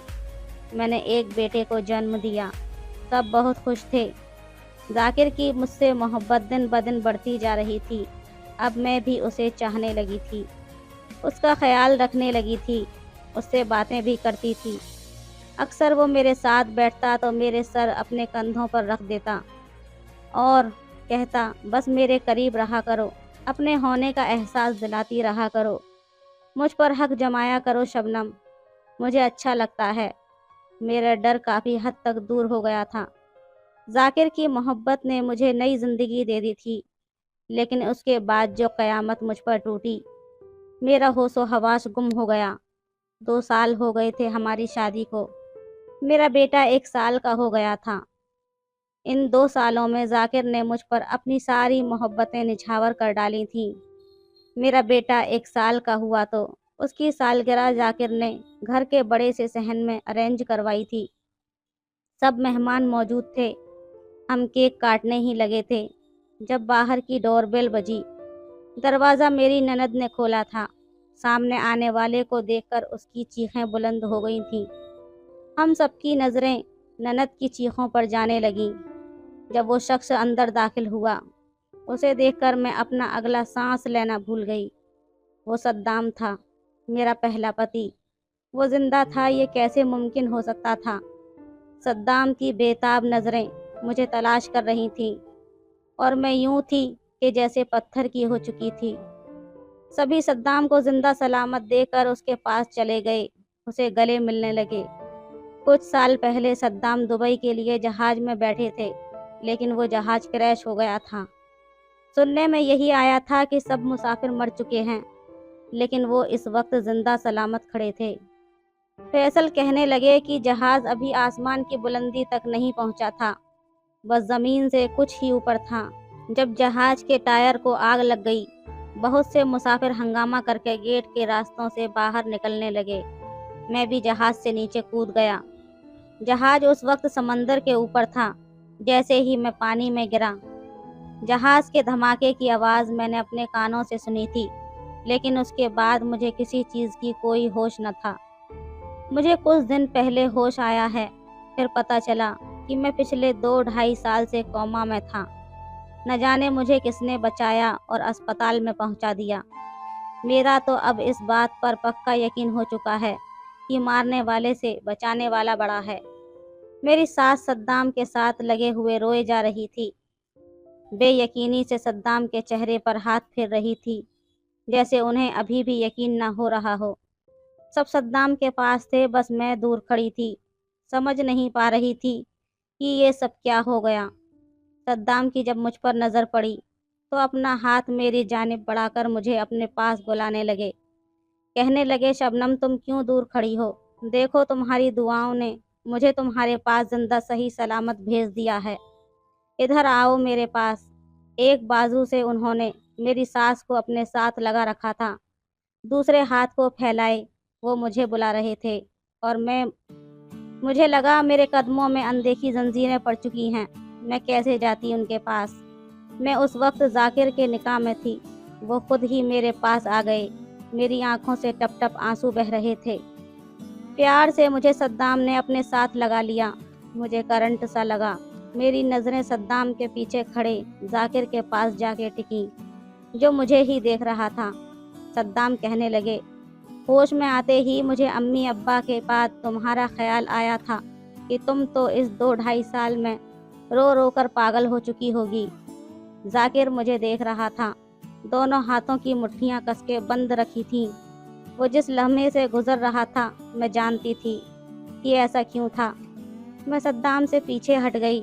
A: میں نے ایک بیٹے کو جنم دیا، سب بہت خوش تھے۔ ذاکر کی مجھ سے محبت دن بدن بڑھتی جا رہی تھی۔ اب میں بھی اسے چاہنے لگی تھی، اس کا خیال رکھنے لگی تھی، اس سے باتیں بھی کرتی تھی۔ اکثر وہ میرے ساتھ بیٹھتا تو میرے سر اپنے کندھوں پر رکھ دیتا اور کہتا، بس میرے قریب رہا کرو، اپنے ہونے کا احساس دلاتی رہا کرو، مجھ پر حق جمایا کرو شبنم، مجھے اچھا لگتا ہے۔ میرا ڈر کافی حد تک دور ہو گیا تھا۔ ذاکر کی محبت نے مجھے نئی زندگی دے دی تھی، لیکن اس کے بعد جو قیامت مجھ پر ٹوٹی، میرا ہوش و حواس گم ہو گیا۔ 2 سال ہو گئے تھے ہماری شادی کو، میرا بیٹا 1 سال کا ہو گیا تھا۔ ان 2 سالوں میں ذاکر نے مجھ پر اپنی ساری محبتیں نچھاور کر ڈالی تھیں۔ میرا بیٹا 1 سال کا ہوا تو اس کی سالگرہ ذاکر نے گھر کے بڑے سے صحن میں ارینج کروائی تھی۔ سب مہمان موجود تھے، ہم کیک کاٹنے ہی لگے تھے جب باہر کی ڈور بیل بجی۔ دروازہ میری نند نے کھولا تھا۔ سامنے آنے والے کو دیکھ کر اس کی چیخیں بلند ہو گئی تھیں۔ ہم سب کی نظریں نند کی چیخوں پر جانے لگیں۔ جب وہ شخص اندر داخل ہوا، اسے دیکھ کر میں اپنا اگلا سانس لینا بھول گئی۔ وہ صدام تھا، میرا پہلا پتی۔ وہ زندہ تھا، یہ کیسے ممکن ہو سکتا تھا؟ صدام کی بے تاب نظریں مجھے تلاش کر رہی تھیں، اور میں یوں تھی کہ جیسے پتھر کی ہو چکی تھی۔ سبھی صدام کو زندہ سلامت دیکھ کر اس کے پاس چلے گئے، اسے گلے ملنے لگے۔ कुछ साल पहले सद्दाम दुबई के लिए जहाज में बैठे थे, लेकिन वो जहाज क्रैश हो गया था। सुनने में यही आया था कि सब मुसाफिर मर चुके हैं, लेकिन वो इस वक्त जिंदा सलामत खड़े थे। फैसल कहने लगे कि जहाज अभी आसमान की बुलंदी तक नहीं पहुंचा था, बस ज़मीन से कुछ ही ऊपर था। जब जहाज के टायर को आग लग गई, बहुत से मुसाफिर हंगामा करके गेट के रास्तों से बाहर निकलने लगे। मैं भी जहाज से नीचे कूद गया। जहाज उस वक्त समंदर के ऊपर था। जैसे ही मैं पानी में गिरा, जहाज के धमाके की आवाज़ मैंने अपने कानों से सुनी थी, लेकिन उसके बाद मुझे किसी चीज़ की कोई होश न था। मुझे कुछ दिन पहले होश आया है, फिर पता चला कि मैं पिछले 2-2.5 साल से कोमा में था। न जाने मुझे किसने बचाया और अस्पताल में पहुंचा दिया। मेरा तो अब इस बात पर पक्का यकीन हो चुका है कि मारने वाले से बचाने वाला बड़ा है। मेरी सास सद्दाम के साथ लगे हुए रोए जा रही थी। बेयकीनी से सद्दाम के चेहरे पर हाथ फेर रही थी, जैसे उन्हें अभी भी यकीन न हो रहा हो। सब सद्दाम के पास थे, बस मैं दूर खड़ी थी, समझ नहीं पा रही थी कि ये सब क्या हो गया। सद्दाम की जब मुझ पर नज़र पड़ी तो अपना हाथ मेरी जानिब बढ़ाकर मुझे अपने पास बुलाने लगे। कहने लगे, शबनम तुम क्यों दूर खड़ी हो? देखो तुम्हारी दुआओं ने मुझे तुम्हारे पास जिंदा सही सलामत भेज दिया है। इधर आओ मेरे पास। एक बाजू से उन्होंने मेरी सास को अपने साथ लगा रखा था, दूसरे हाथ को फैलाए वो मुझे बुला रहे थे, और मुझे लगा मेरे कदमों में अनदेखी जंजीरें पड़ चुकी हैं। मैं कैसे जाती उनके पास? मैं उस वक्त जाकिर के निकाह में थी। वो खुद ही मेरे पास आ गए। मेरी आंखों से टप टप आंसू बह रहे थे। प्यार से मुझे सद्दाम ने अपने साथ लगा लिया। मुझे करंट सा लगा। मेरी नज़रें सद्दाम के पीछे खड़े जाकिर के पास जाके टिकी, जो मुझे ही देख रहा था। सद्दाम कहने लगे, होश में आते ही मुझे अम्मी अब्बा के बाद तुम्हारा ख्याल आया था कि तुम तो इस 2-2.5 साल में रो रो कर पागल हो चुकी होगी। जाकिर मुझे देख रहा था। दोनों हाथों की मुट्ठियां कस के बंद रखी थीं। वो जिस लम्हे से गुजर रहा था, मैं जानती थी कि ऐसा क्यों था। मैं सद्दाम से पीछे हट गई।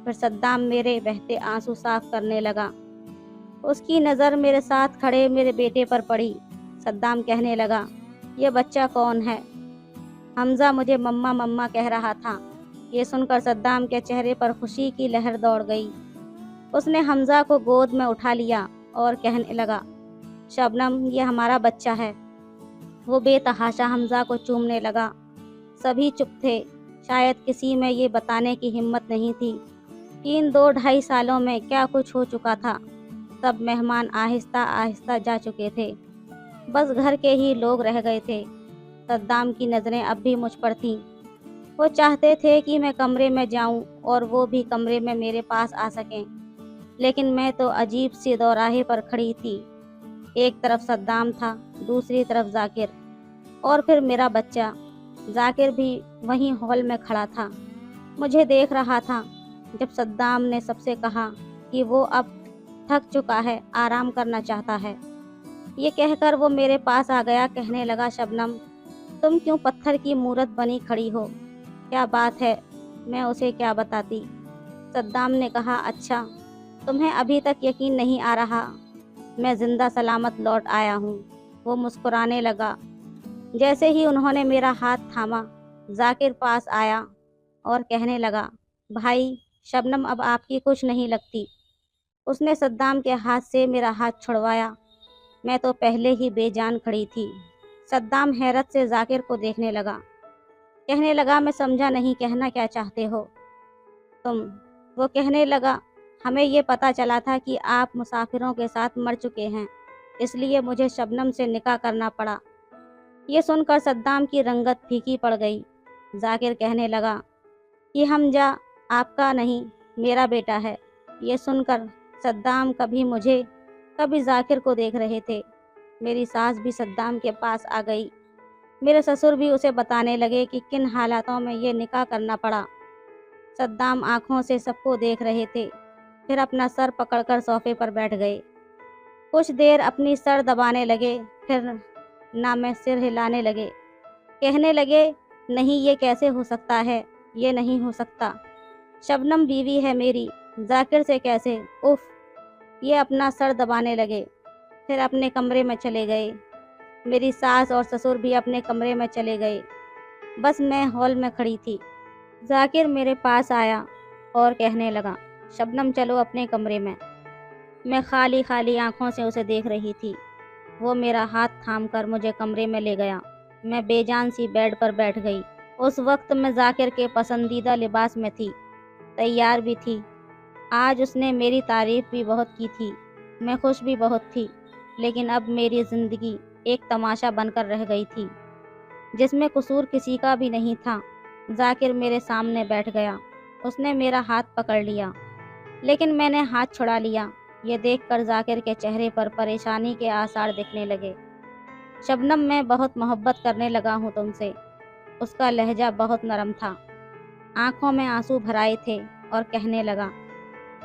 A: फिर सद्दाम मेरे बहते आंसू साफ करने लगा। उसकी नज़र मेरे साथ खड़े मेरे बेटे पर पड़ी। सद्दाम कहने लगा, ये बच्चा कौन है? हमज़ा मुझे मम्मा मम्मा कह रहा था। ये सुनकर सद्दाम के चेहरे पर खुशी की लहर दौड़ गई। उसने हमज़ा को गोद में उठा लिया और कहने लगा, शबनम ये हमारा बच्चा है। वो बेतहाशा हमज़ा को चूमने लगा। सभी चुप थे। शायद किसी में ये बताने की हिम्मत नहीं थी कि इन 2-2.5 सालों में क्या कुछ हो चुका था। सब मेहमान आहिस्ता आहिस्ता जा चुके थे। बस घर के ही लोग रह गए थे। सद्दाम की नज़रें अब भी मुझ पर थीं। वो चाहते थे कि मैं कमरे में जाऊं और वो भी कमरे में मेरे पास आ सकें, लेकिन मैं तो अजीब सी दौराहे पर खड़ी थी। एक तरफ सद्दाम था, दूसरी तरफ जाकिर, और फिर मेरा बच्चा। जाकिर भी वहीं हॉल में खड़ा था, मुझे देख रहा था। जब सद्दाम ने सबसे कहा कि वो अब थक चुका है, आराम करना चाहता है, ये कहकर वो मेरे पास आ गया। कहने लगा, शबनम तुम क्यों पत्थर की मूरत बनी खड़ी हो? क्या बात है? मैं उसे क्या बताती। सद्दाम ने कहा, अच्छा तुम्हें अभी तक यकीन नहीं आ रहा? मैं जिंदा सलामत लौट आया हूँ। वो मुस्कुराने लगा। जैसे ही उन्होंने मेरा हाथ थामा, जाकिर पास आया और कहने लगा, भाई शबनम अब आपकी कुछ नहीं लगती। उसने सद्दाम के हाथ से मेरा हाथ छुड़वाया। मैं तो पहले ही बेजान खड़ी थी। सद्दाम हैरत से जाकिर को देखने लगा। कहने लगा, मैं समझा नहीं, कहना क्या चाहते हो तुम? वो कहने लगा, हमें ये पता चला था कि आप मुसाफिरों के साथ मर चुके हैं, इसलिए मुझे शबनम से निकाह करना पड़ा। ये सुनकर सद्दाम की रंगत फीकी पड़ गई। जाकिर कहने लगा कि हमजा आपका नहीं, मेरा बेटा है। ये सुनकर सद्दाम कभी मुझे कभी जाकिर को देख रहे थे। मेरी सास भी सद्दाम के पास आ गई। मेरे ससुर भी उसे बताने लगे कि किन हालातों में ये निकाह करना पड़ा। सद्दाम आंखों से सबको देख रहे थे, फिर अपना सर पकड़कर सोफे पर बैठ गए। कुछ देर अपनी सर दबाने लगे, फिर ना मैं सिर हिलाने लगे। कहने लगे, نہیں، یہ کیسے ہو سکتا ہے؟ یہ نہیں ہو سکتا۔ شبنم بیوی ہے میری، ذاکر سے کیسے؟ اف! یہ اپنا سر دبانے لگے، پھر اپنے کمرے میں چلے گئے۔ میری ساس اور سسر بھی اپنے کمرے میں چلے گئے، بس میں ہال میں کھڑی تھی۔ ذاکر میرے پاس آیا اور کہنے لگا، شبنم چلو اپنے کمرے میں۔ میں خالی خالی آنکھوں سے اسے دیکھ رہی تھی۔ وہ میرا ہاتھ تھام کر مجھے کمرے میں لے گیا۔ میں بے جان سی بیڈ پر بیٹھ گئی۔ اس وقت میں ذاکر کے پسندیدہ لباس میں تھی، تیار بھی تھی۔ آج اس نے میری تعریف بھی بہت کی تھی، میں خوش بھی بہت تھی، لیکن اب میری زندگی ایک تماشا بن کر رہ گئی تھی جس میں قصور کسی کا بھی نہیں تھا۔ ذاکر میرے سامنے بیٹھ گیا۔ اس نے میرا ہاتھ پکڑ لیا، لیکن میں نے ہاتھ چھڑا لیا۔ یہ دیکھ کر ذاکر کے چہرے پر پریشانی کے آثار دکھنے لگے۔ شبنم، میں بہت محبت کرنے لگا ہوں تم سے۔ اس کا لہجہ بہت نرم تھا، آنکھوں میں آنسو بھرائے تھے، اور کہنے لگا،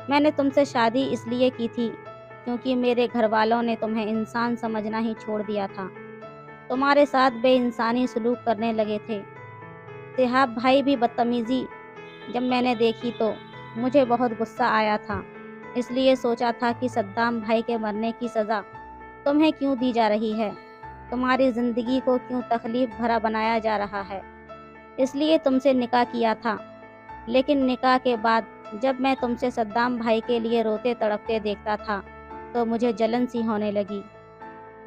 A: میں نے تم سے شادی اس لیے کی تھی کیونکہ میرے گھر والوں نے تمہیں انسان سمجھنا ہی چھوڑ دیا تھا۔ تمہارے ساتھ بے انسانی سلوک کرنے لگے تھے۔ صاحب بھائی بھی بدتمیزی جب میں نے دیکھی تو مجھے بہت غصہ آیا تھا، اس لیے سوچا تھا کہ صدام بھائی کے مرنے کی سزا تمہیں کیوں دی جا رہی ہے، تمہاری زندگی کو کیوں تکلیف بھرا بنایا جا رہا ہے، اس لیے تم سے نکاح کیا تھا۔ لیکن نکاح کے بعد جب میں تم سے صدام بھائی کے لیے روتے تڑپتے دیکھتا تھا تو مجھے جلن سی ہونے لگی۔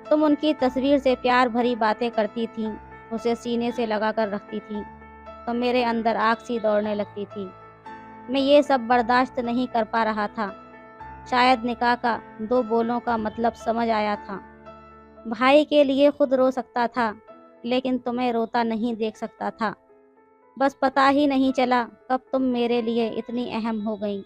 A: تم ان کی تصویر سے پیار بھری باتیں کرتی تھیں، اسے سینے سے لگا کر رکھتی تھیں، تو میرے اندر آگ سی دوڑنے لگتی تھی۔ میں یہ سب برداشت نہیں کر پا رہا تھا۔ شاید نکاح کا دو بولوں کا مطلب سمجھ آیا تھا۔ بھائی کے لیے خود رو سکتا تھا، لیکن تمہیں روتا نہیں دیکھ سکتا تھا۔ بس پتہ ہی نہیں چلا کب تم میرے لیے اتنی اہم ہو گئی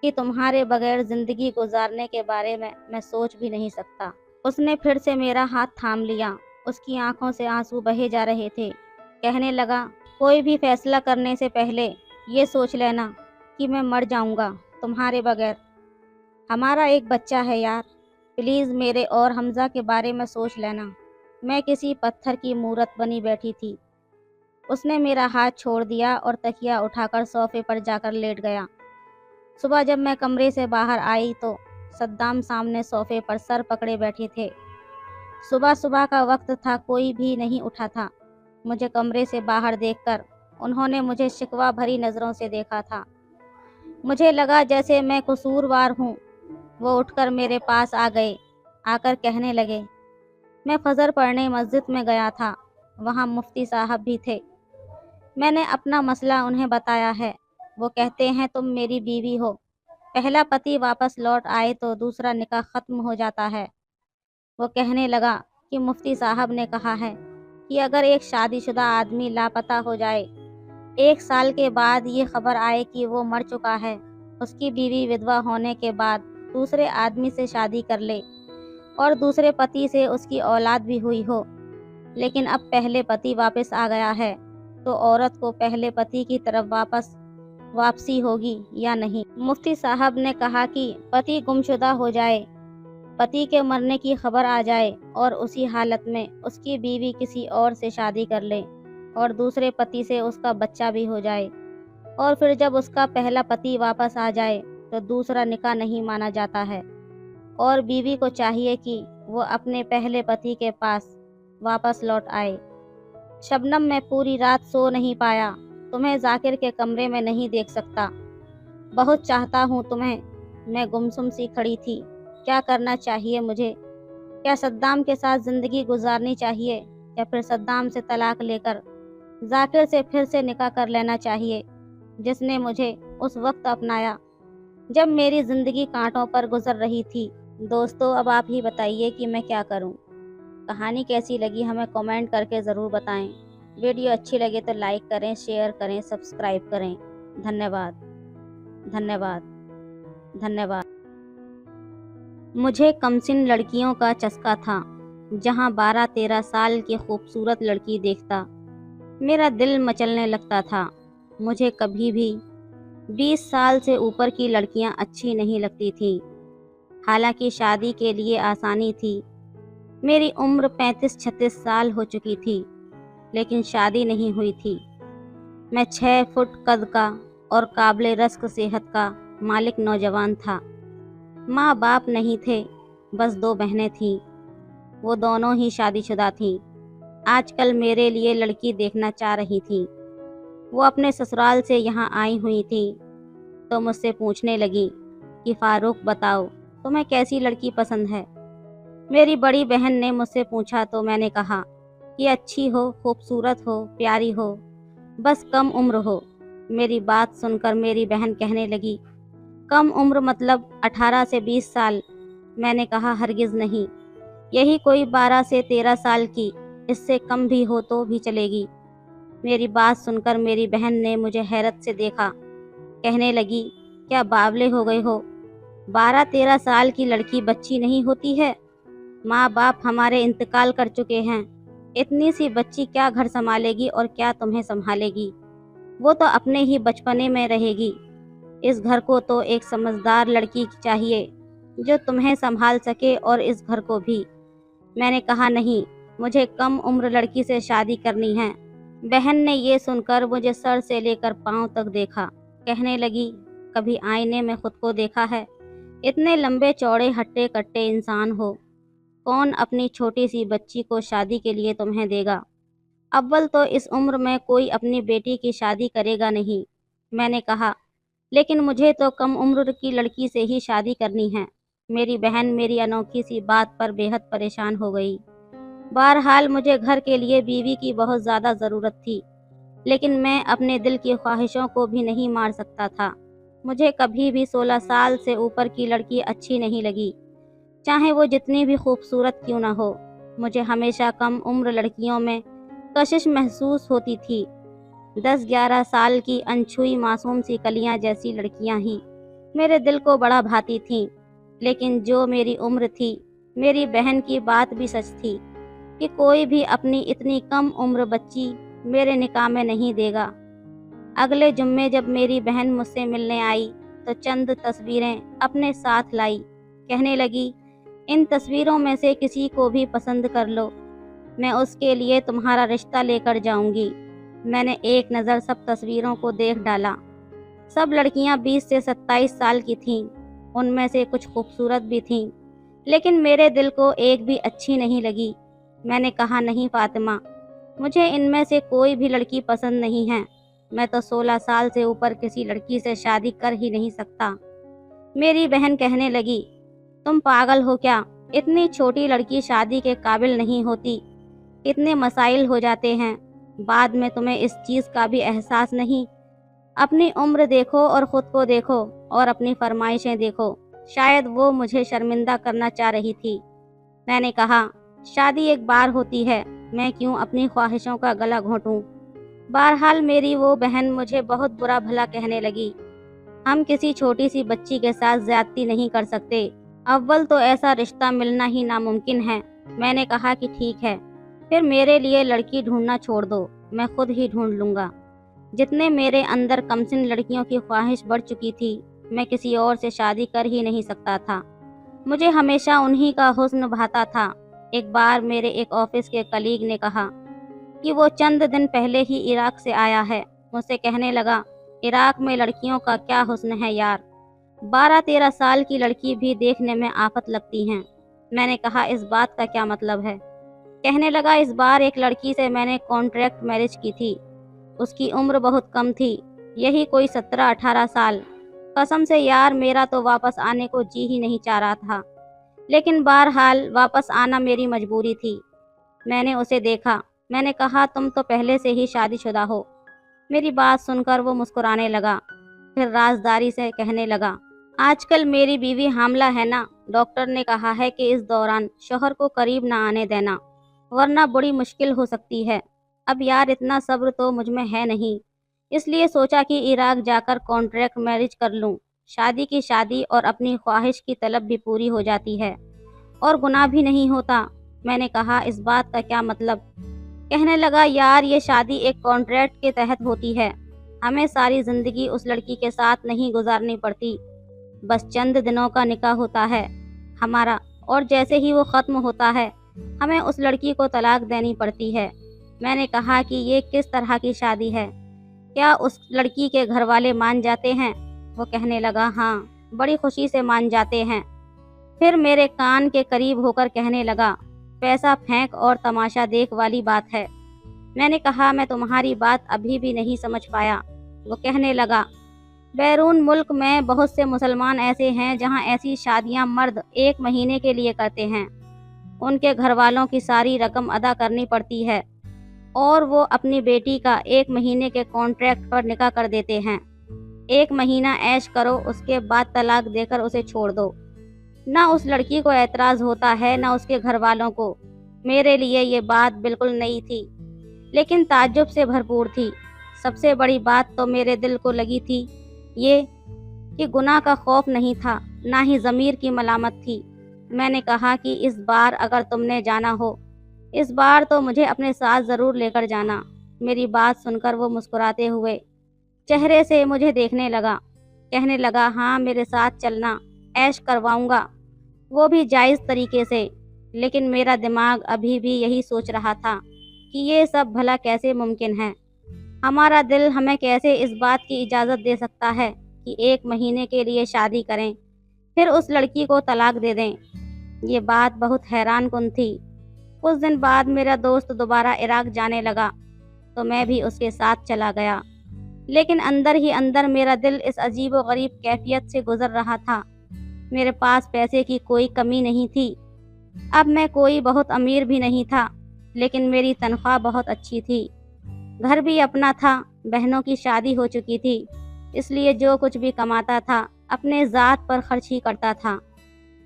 A: کہ تمہارے بغیر زندگی گزارنے کے بارے میں سوچ بھی نہیں سکتا۔ اس نے پھر سے میرا ہاتھ تھام لیا۔ اس کی آنکھوں سے آنسو بہے جا رہے تھے۔ کہنے لگا، کوئی بھی فیصلہ کرنے سے پہلے یہ سوچ لینا کہ میں مر جاؤں گا تمہارے بغیر۔ ہمارا ایک بچہ ہے یار، پلیز میرے اور حمزہ کے بارے میں سوچ لینا۔ میں کسی پتھر کی مورت بنی بیٹھی تھی۔ اس نے میرا ہاتھ چھوڑ دیا اور تکیہ اٹھا کر صوفے پر جا کر لیٹ گیا۔ صبح جب میں کمرے سے باہر آئی تو صدام سامنے صوفے پر سر پکڑے بیٹھے تھے۔ صبح صبح کا وقت تھا، کوئی بھی نہیں اٹھا تھا۔ مجھے کمرے سے باہر دیکھ کر انہوں نے مجھے شکوہ بھری نظروں سے دیکھا تھا۔ مجھے لگا جیسے میں قصوروار ہوں۔ وہ اٹھ کر میرے پاس آ گئے، آ کر کہنے لگے، میں فجر پڑھنے مسجد میں گیا تھا، وہاں مفتی صاحب بھی تھے۔ میں نے اپنا مسئلہ انہیں بتایا ہے۔ وہ کہتے ہیں تم میری بیوی ہو، پہلا پتی واپس لوٹ آئے تو دوسرا نکاح ختم ہو جاتا ہے۔ وہ کہنے لگا کہ مفتی صاحب نے کہا ہے کہ اگر ایک شادی شدہ آدمی لاپتہ ہو جائے، 1 سال کے بعد یہ خبر آئے کہ وہ مر چکا ہے، اس کی بیوی ودوا ہونے کے بعد دوسرے آدمی سے شادی کر لے اور دوسرے پتی سے اس کی اولاد بھی ہوئی ہو، لیکن اب پہلے پتی واپس آ گیا ہے، تو عورت کو پہلے پتی کی طرف واپسی ہوگی یا نہیں؟ مفتی صاحب نے کہا کہ پتی گمشدہ ہو جائے، پتی کے مرنے کی خبر آ جائے اور اسی حالت میں اس کی بیوی کسی اور سے شادی کر لے اور دوسرے پتی سے اس کا بچہ بھی ہو جائے، اور پھر جب اس کا پہلا پتی واپس آ جائے تو دوسرا نکاح نہیں مانا جاتا ہے، اور بیوی کو چاہیے کہ وہ اپنے پہلے پتی کے پاس واپس لوٹ آئے۔ شبنم، میں پوری رات سو نہیں پایا، تمہیں ذاکر کے کمرے میں نہیں دیکھ سکتا، بہت چاہتا ہوں تمہیں۔ میں گمسم سی کھڑی تھی۔ کیا کرنا چاہیے مجھے؟ کیا صدام کے ساتھ زندگی گزارنی چاہیے، یا پھر صدام سے طلاق لے کر ذاکر سے پھر سے نکاح کر لینا چاہیے، جس نے مجھے اس وقت اپنایا جب میری زندگی کانٹوں پر گزر رہی تھی؟ دوستو، اب آپ ہی بتائیے کہ میں کیا کروں۔ کہانی کیسی لگی ہمیں کمنٹ کر کے ضرور بتائیں۔ ویڈیو اچھی لگے تو لائک کریں، شیئر کریں، سبسکرائب کریں۔ دھنیہ واد، دھنیہ واد، دھنیہ واد۔ مجھے کمسن لڑکیوں کا چسکا تھا۔ جہاں 12-13 سال کی خوبصورت لڑکی دیکھتا، میرا دل مچلنے لگتا تھا۔ مجھے کبھی بھی 20 سال سے اوپر کی لڑکیاں اچھی نہیں لگتی تھیں۔ حالانکہ شادی کے لیے آسانی تھی، میری عمر 35-36 سال ہو چکی تھی، لیکن شادی نہیں ہوئی تھی۔ میں 6 فٹ قد کا اور قابل رزق صحت کا مالک نوجوان تھا۔ ماں باپ نہیں تھے، بس 2 بہنیں تھیں، وہ دونوں ہی شادی شدہ تھیں۔ آج کل میرے لیے لڑکی دیکھنا چاہ رہی تھیں۔ وہ اپنے سسرال سے یہاں آئی ہوئی تھیں تو مجھ سے پوچھنے لگی کہ فاروق بتاؤ تمہیں کیسی لڑکی پسند ہے۔ میری بڑی بہن نے مجھ سے پوچھا تو میں نے کہا کہ اچھی ہو، خوبصورت ہو، پیاری ہو، بس کم عمر ہو۔ میری بات سن کر میری بہن کہنے لگی کم عمر مطلب 18 سے 20 سال۔ میں نے کہا ہرگز نہیں، یہی کوئی 12 سے 13 سال کی، اس سے کم بھی ہو تو بھی چلے گی۔ میری بات سن کر میری بہن نے مجھے حیرت سے دیکھا، کہنے لگی کیا باولے ہو گئے ہو؟ 12-13 سال کی لڑکی بچی نہیں ہوتی ہے؟ ماں باپ ہمارے انتقال کر چکے ہیں، اتنی سی بچی کیا گھر سنبھالے گی اور کیا تمہیں سنبھالے گی؟ وہ تو اپنے ہی بچپنے میں رہے گی۔ اس گھر کو تو ایک سمجھدار لڑکی چاہیے جو تمہیں سنبھال سکے اور اس گھر کو بھی۔ میں نے کہا نہیں، مجھے کم عمر لڑکی سے شادی کرنی ہے۔ بہن نے یہ سن کر مجھے سر سے لے کر پاؤں تک دیکھا، کہنے لگی کبھی آئینے میں خود کو دیکھا ہے؟ اتنے لمبے چوڑے ہٹے کٹے انسان ہو، کون اپنی چھوٹی سی بچی کو شادی کے لیے تمہیں دے گا؟ اول تو اس عمر میں کوئی اپنی بیٹی کی شادی کرے گا نہیں۔ میں نے کہا لیکن مجھے تو کم عمر کی لڑکی سے ہی شادی کرنی ہے۔ میری بہن میری انوکھی سی بات پر بے حد پریشان ہو گئی۔ بہرحال مجھے گھر کے لیے بیوی کی بہت زیادہ ضرورت تھی، لیکن میں اپنے دل کی خواہشوں کو بھی نہیں مار سکتا تھا۔ مجھے کبھی بھی 16 سال سے اوپر کی لڑکی اچھی نہیں لگی، چاہے وہ جتنی بھی خوبصورت کیوں نہ ہو۔ مجھے ہمیشہ کم عمر لڑکیوں میں کشش محسوس ہوتی تھی۔ 10-11 سال کی انچھوئی معصوم سی کلیاں جیسی لڑکیاں ہی میرے دل کو بڑا بھاتی تھیں، لیکن جو میری عمر تھی، میری بہن کی بات بھی سچ تھی کہ کوئی بھی اپنی اتنی کم عمر بچی میرے نکاح میں نہیں دے گا۔ اگلے جمعے جب میری بہن مجھ سے ملنے آئی تو چند تصویریں اپنے ساتھ لائی، کہنے لگی ان تصویروں میں سے کسی کو بھی پسند کر لو، میں اس کے لیے تمہارا رشتہ لے کر جاؤں گی۔ میں نے ایک نظر سب تصویروں کو دیکھ ڈالا۔ سب لڑکیاں 20 سے 27 سال کی تھیں، ان میں سے کچھ خوبصورت بھی تھیں، لیکن میرے دل کو ایک بھی اچھی نہیں لگی۔ میں نے کہا نہیں فاطمہ، مجھے ان میں سے کوئی بھی لڑکی پسند نہیں ہے، میں تو 16 سال سے اوپر کسی لڑکی سے شادی کر ہی نہیں سکتا۔ میری بہن کہنے لگی تم پاگل ہو کیا؟ اتنی چھوٹی لڑکی شادی کے قابل نہیں ہوتی، اتنے مسائل ہو جاتے ہیں، بعد میں تمہیں اس چیز کا بھی احساس نہیں؟ اپنی عمر دیکھو اور خود کو دیکھو اور اپنی فرمائشیں دیکھو۔ شاید وہ مجھے شرمندہ کرنا چاہ رہی تھی۔ میں نے کہا شادی ایک بار ہوتی ہے، میں کیوں اپنی خواہشوں کا گلا گھونٹوں؟ بہرحال میری وہ بہن مجھے بہت برا بھلا کہنے لگی، ہم کسی چھوٹی سی بچی کے ساتھ زیادتی نہیں کر سکتے، اول تو ایسا رشتہ ملنا ہی ناممکن ہے۔ میں نے کہا کہ ٹھیک ہے، پھر میرے لیے لڑکی ڈھونڈنا چھوڑ دو، میں خود ہی ڈھونڈ لوں گا۔ جتنے میرے اندر کمسن لڑکیوں کی خواہش بڑھ چکی تھی، میں کسی اور سے شادی کر ہی نہیں سکتا تھا، مجھے ہمیشہ انہی کا حسن بھاتا تھا۔ ایک بار میرے ایک آفس کے کلیگ نے کہا کہ وہ چند دن پہلے ہی عراق سے آیا ہے۔ مجھ سے کہنے لگا عراق میں لڑکیوں کا کیا حسن ہے یار، 12-13 سال کی لڑکی بھی دیکھنے میں آفت لگتی ہیں۔ میں نے کہا اس بات کا کیا مطلب ہے؟ کہنے لگا اس بار ایک لڑکی سے میں نے کانٹریکٹ میرج کی تھی، اس کی عمر بہت کم تھی، یہی کوئی 17-18 سال۔ قسم سے یار میرا تو واپس آنے کو جی ہی نہیں چاہ رہا تھا، لیکن بہرحال واپس آنا میری مجبوری تھی۔ میں نے اسے دیکھا، میں نے کہا تم تو پہلے سے ہی شادی شدہ ہو۔ میری بات سن کر وہ مسکرانے لگا، پھر رازداری سے کہنے لگا آج کل میری بیوی حاملہ ہے نا، ڈاکٹر نے کہا ہے کہ اس دوران شوہر کو قریب نہ آنے دینا ورنہ بڑی مشکل ہو سکتی ہے۔ اب یار اتنا صبر تو مجھ میں ہے نہیں، اس لیے سوچا کہ عراق جا کر کانٹریکٹ میرج کر لوں، شادی کی شادی اور اپنی خواہش کی طلب بھی پوری ہو جاتی ہے اور گناہ بھی نہیں ہوتا۔ میں نے کہا اس بات کا کیا مطلب؟ کہنے لگا یار یہ شادی ایک کانٹریکٹ کے تحت ہوتی ہے، ہمیں ساری زندگی اس لڑکی کے ساتھ نہیں گزارنی پڑتی، بس چند دنوں کا نکاح ہوتا ہے ہمارا، اور جیسے ہی وہ ختم ہوتا ہے ہمیں اس لڑکی کو طلاق دینی پڑتی ہے۔ میں نے کہا کہ یہ کس طرح کی شادی ہے؟ کیا اس لڑکی کے گھر والے مان جاتے ہیں؟ وہ کہنے لگا ہاں، بڑی خوشی سے مان جاتے ہیں۔ پھر میرے کان کے قریب ہو کر کہنے لگا پیسہ پھینک اور تماشا دیکھ والی بات ہے۔ میں نے کہا میں تمہاری بات ابھی بھی نہیں سمجھ پایا۔ وہ کہنے لگا بیرون ملک میں بہت سے مسلمان ایسے ہیں جہاں ایسی شادیاں مرد 1 مہینے کے لیے کرتے ہیں۔ ان کے گھر والوں کی ساری رقم ادا کرنی پڑتی ہے اور وہ اپنی بیٹی کا 1 مہینے کے کانٹریکٹ پر نکاح کر دیتے ہیں۔ 1 مہینہ عیش کرو، اس کے بعد طلاق دے کر اسے چھوڑ دو۔ نہ اس لڑکی کو اعتراض ہوتا ہے نہ اس کے گھر والوں کو۔ میرے لیے یہ بات بالکل نئی تھی لیکن تعجب سے بھرپور تھی۔ سب سے بڑی بات تو میرے دل کو لگی تھی یہ کہ گناہ کا خوف نہیں تھا، نہ ہی ضمیر کی ملامت تھی۔ میں نے کہا کہ اس بار اگر تم نے جانا ہو، اس بار تو مجھے اپنے ساتھ ضرور لے کر جانا۔ میری بات سن کر وہ مسکراتے ہوئے چہرے سے مجھے دیکھنے لگا، کہنے لگا ہاں میرے ساتھ چلنا، عیش کرواؤں گا، وہ بھی جائز طریقے سے۔ لیکن میرا دماغ ابھی بھی یہی سوچ رہا تھا کہ یہ سب بھلا کیسے ممکن ہے؟ ہمارا دل ہمیں کیسے اس بات کی اجازت دے سکتا ہے کہ 1 مہینے کے لیے شادی کریں پھر اس لڑکی کو طلاق دے دیں؟ یہ بات بہت حیران کن تھی۔ کچھ دن بعد میرا دوست دوبارہ عراق جانے لگا تو میں بھی اس کے ساتھ چلا گیا، لیکن اندر ہی اندر میرا دل اس عجیب و غریب کیفیت سے گزر رہا تھا۔ میرے پاس پیسے کی کوئی کمی نہیں تھی، اب میں کوئی بہت امیر بھی نہیں تھا، لیکن میری تنخواہ بہت اچھی تھی، گھر بھی اپنا تھا، بہنوں کی شادی ہو چکی تھی، اس لیے جو کچھ بھی کماتا تھا اپنے ذات پر خرچ ہی کرتا تھا۔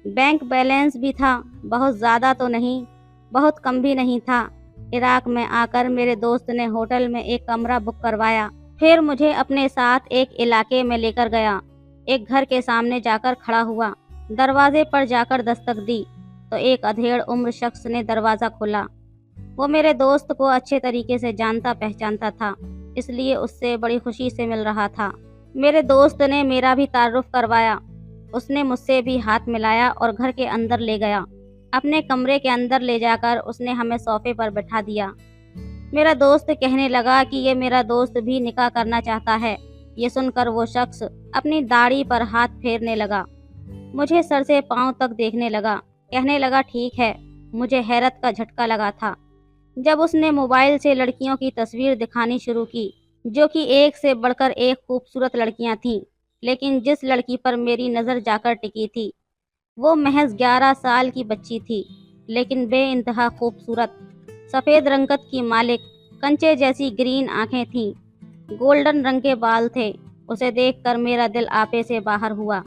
A: بینک بیلنس بھی تھا، بہت زیادہ تو نہیں، بہت کم بھی نہیں تھا۔ عراق میں آ کر میرے دوست نے ہوٹل میں ایک کمرہ بک کروایا، پھر مجھے اپنے ساتھ ایک علاقے میں لے کر گیا۔ ایک گھر کے سامنے جا کر کھڑا ہوا، دروازے پر جا کر دستک دی تو ایک ادھیڑ عمر شخص نے دروازہ کھولا۔ وہ میرے دوست کو اچھے طریقے سے جانتا پہچانتا تھا، اس لیے اس سے بڑی خوشی سے مل رہا تھا۔ میرے دوست نے میرا بھی تعارف کروایا، اس نے مجھ سے بھی ہاتھ ملایا اور گھر کے اندر لے گیا۔ اپنے کمرے کے اندر لے جا کر اس نے ہمیں صوفے پر بٹھا دیا۔ میرا دوست کہنے لگا کہ یہ میرا دوست بھی نکاح کرنا چاہتا ہے۔ یہ سن کر وہ شخص اپنی داڑھی پر ہاتھ پھیرنے لگا، مجھے سر سے پاؤں تک دیکھنے لگا، کہنے لگا ٹھیک ہے۔ مجھے حیرت کا جھٹکا لگا تھا جب اس نے موبائل سے لڑکیوں کی تصویر دکھانی شروع کی، جو کہ ایک سے بڑھ کر ایک خوبصورت لڑکیاں تھیں، لیکن جس لڑکی پر میری نظر جا کر ٹکی تھی وہ محض 11 سال کی بچی تھی، لیکن بے انتہا خوبصورت، سفید رنگت کی مالک، کنچے جیسی گرین آنکھیں تھیں، گولڈن رنگ کے بال تھے۔ اسے دیکھ کر میرا دل آپے سے باہر ہوا،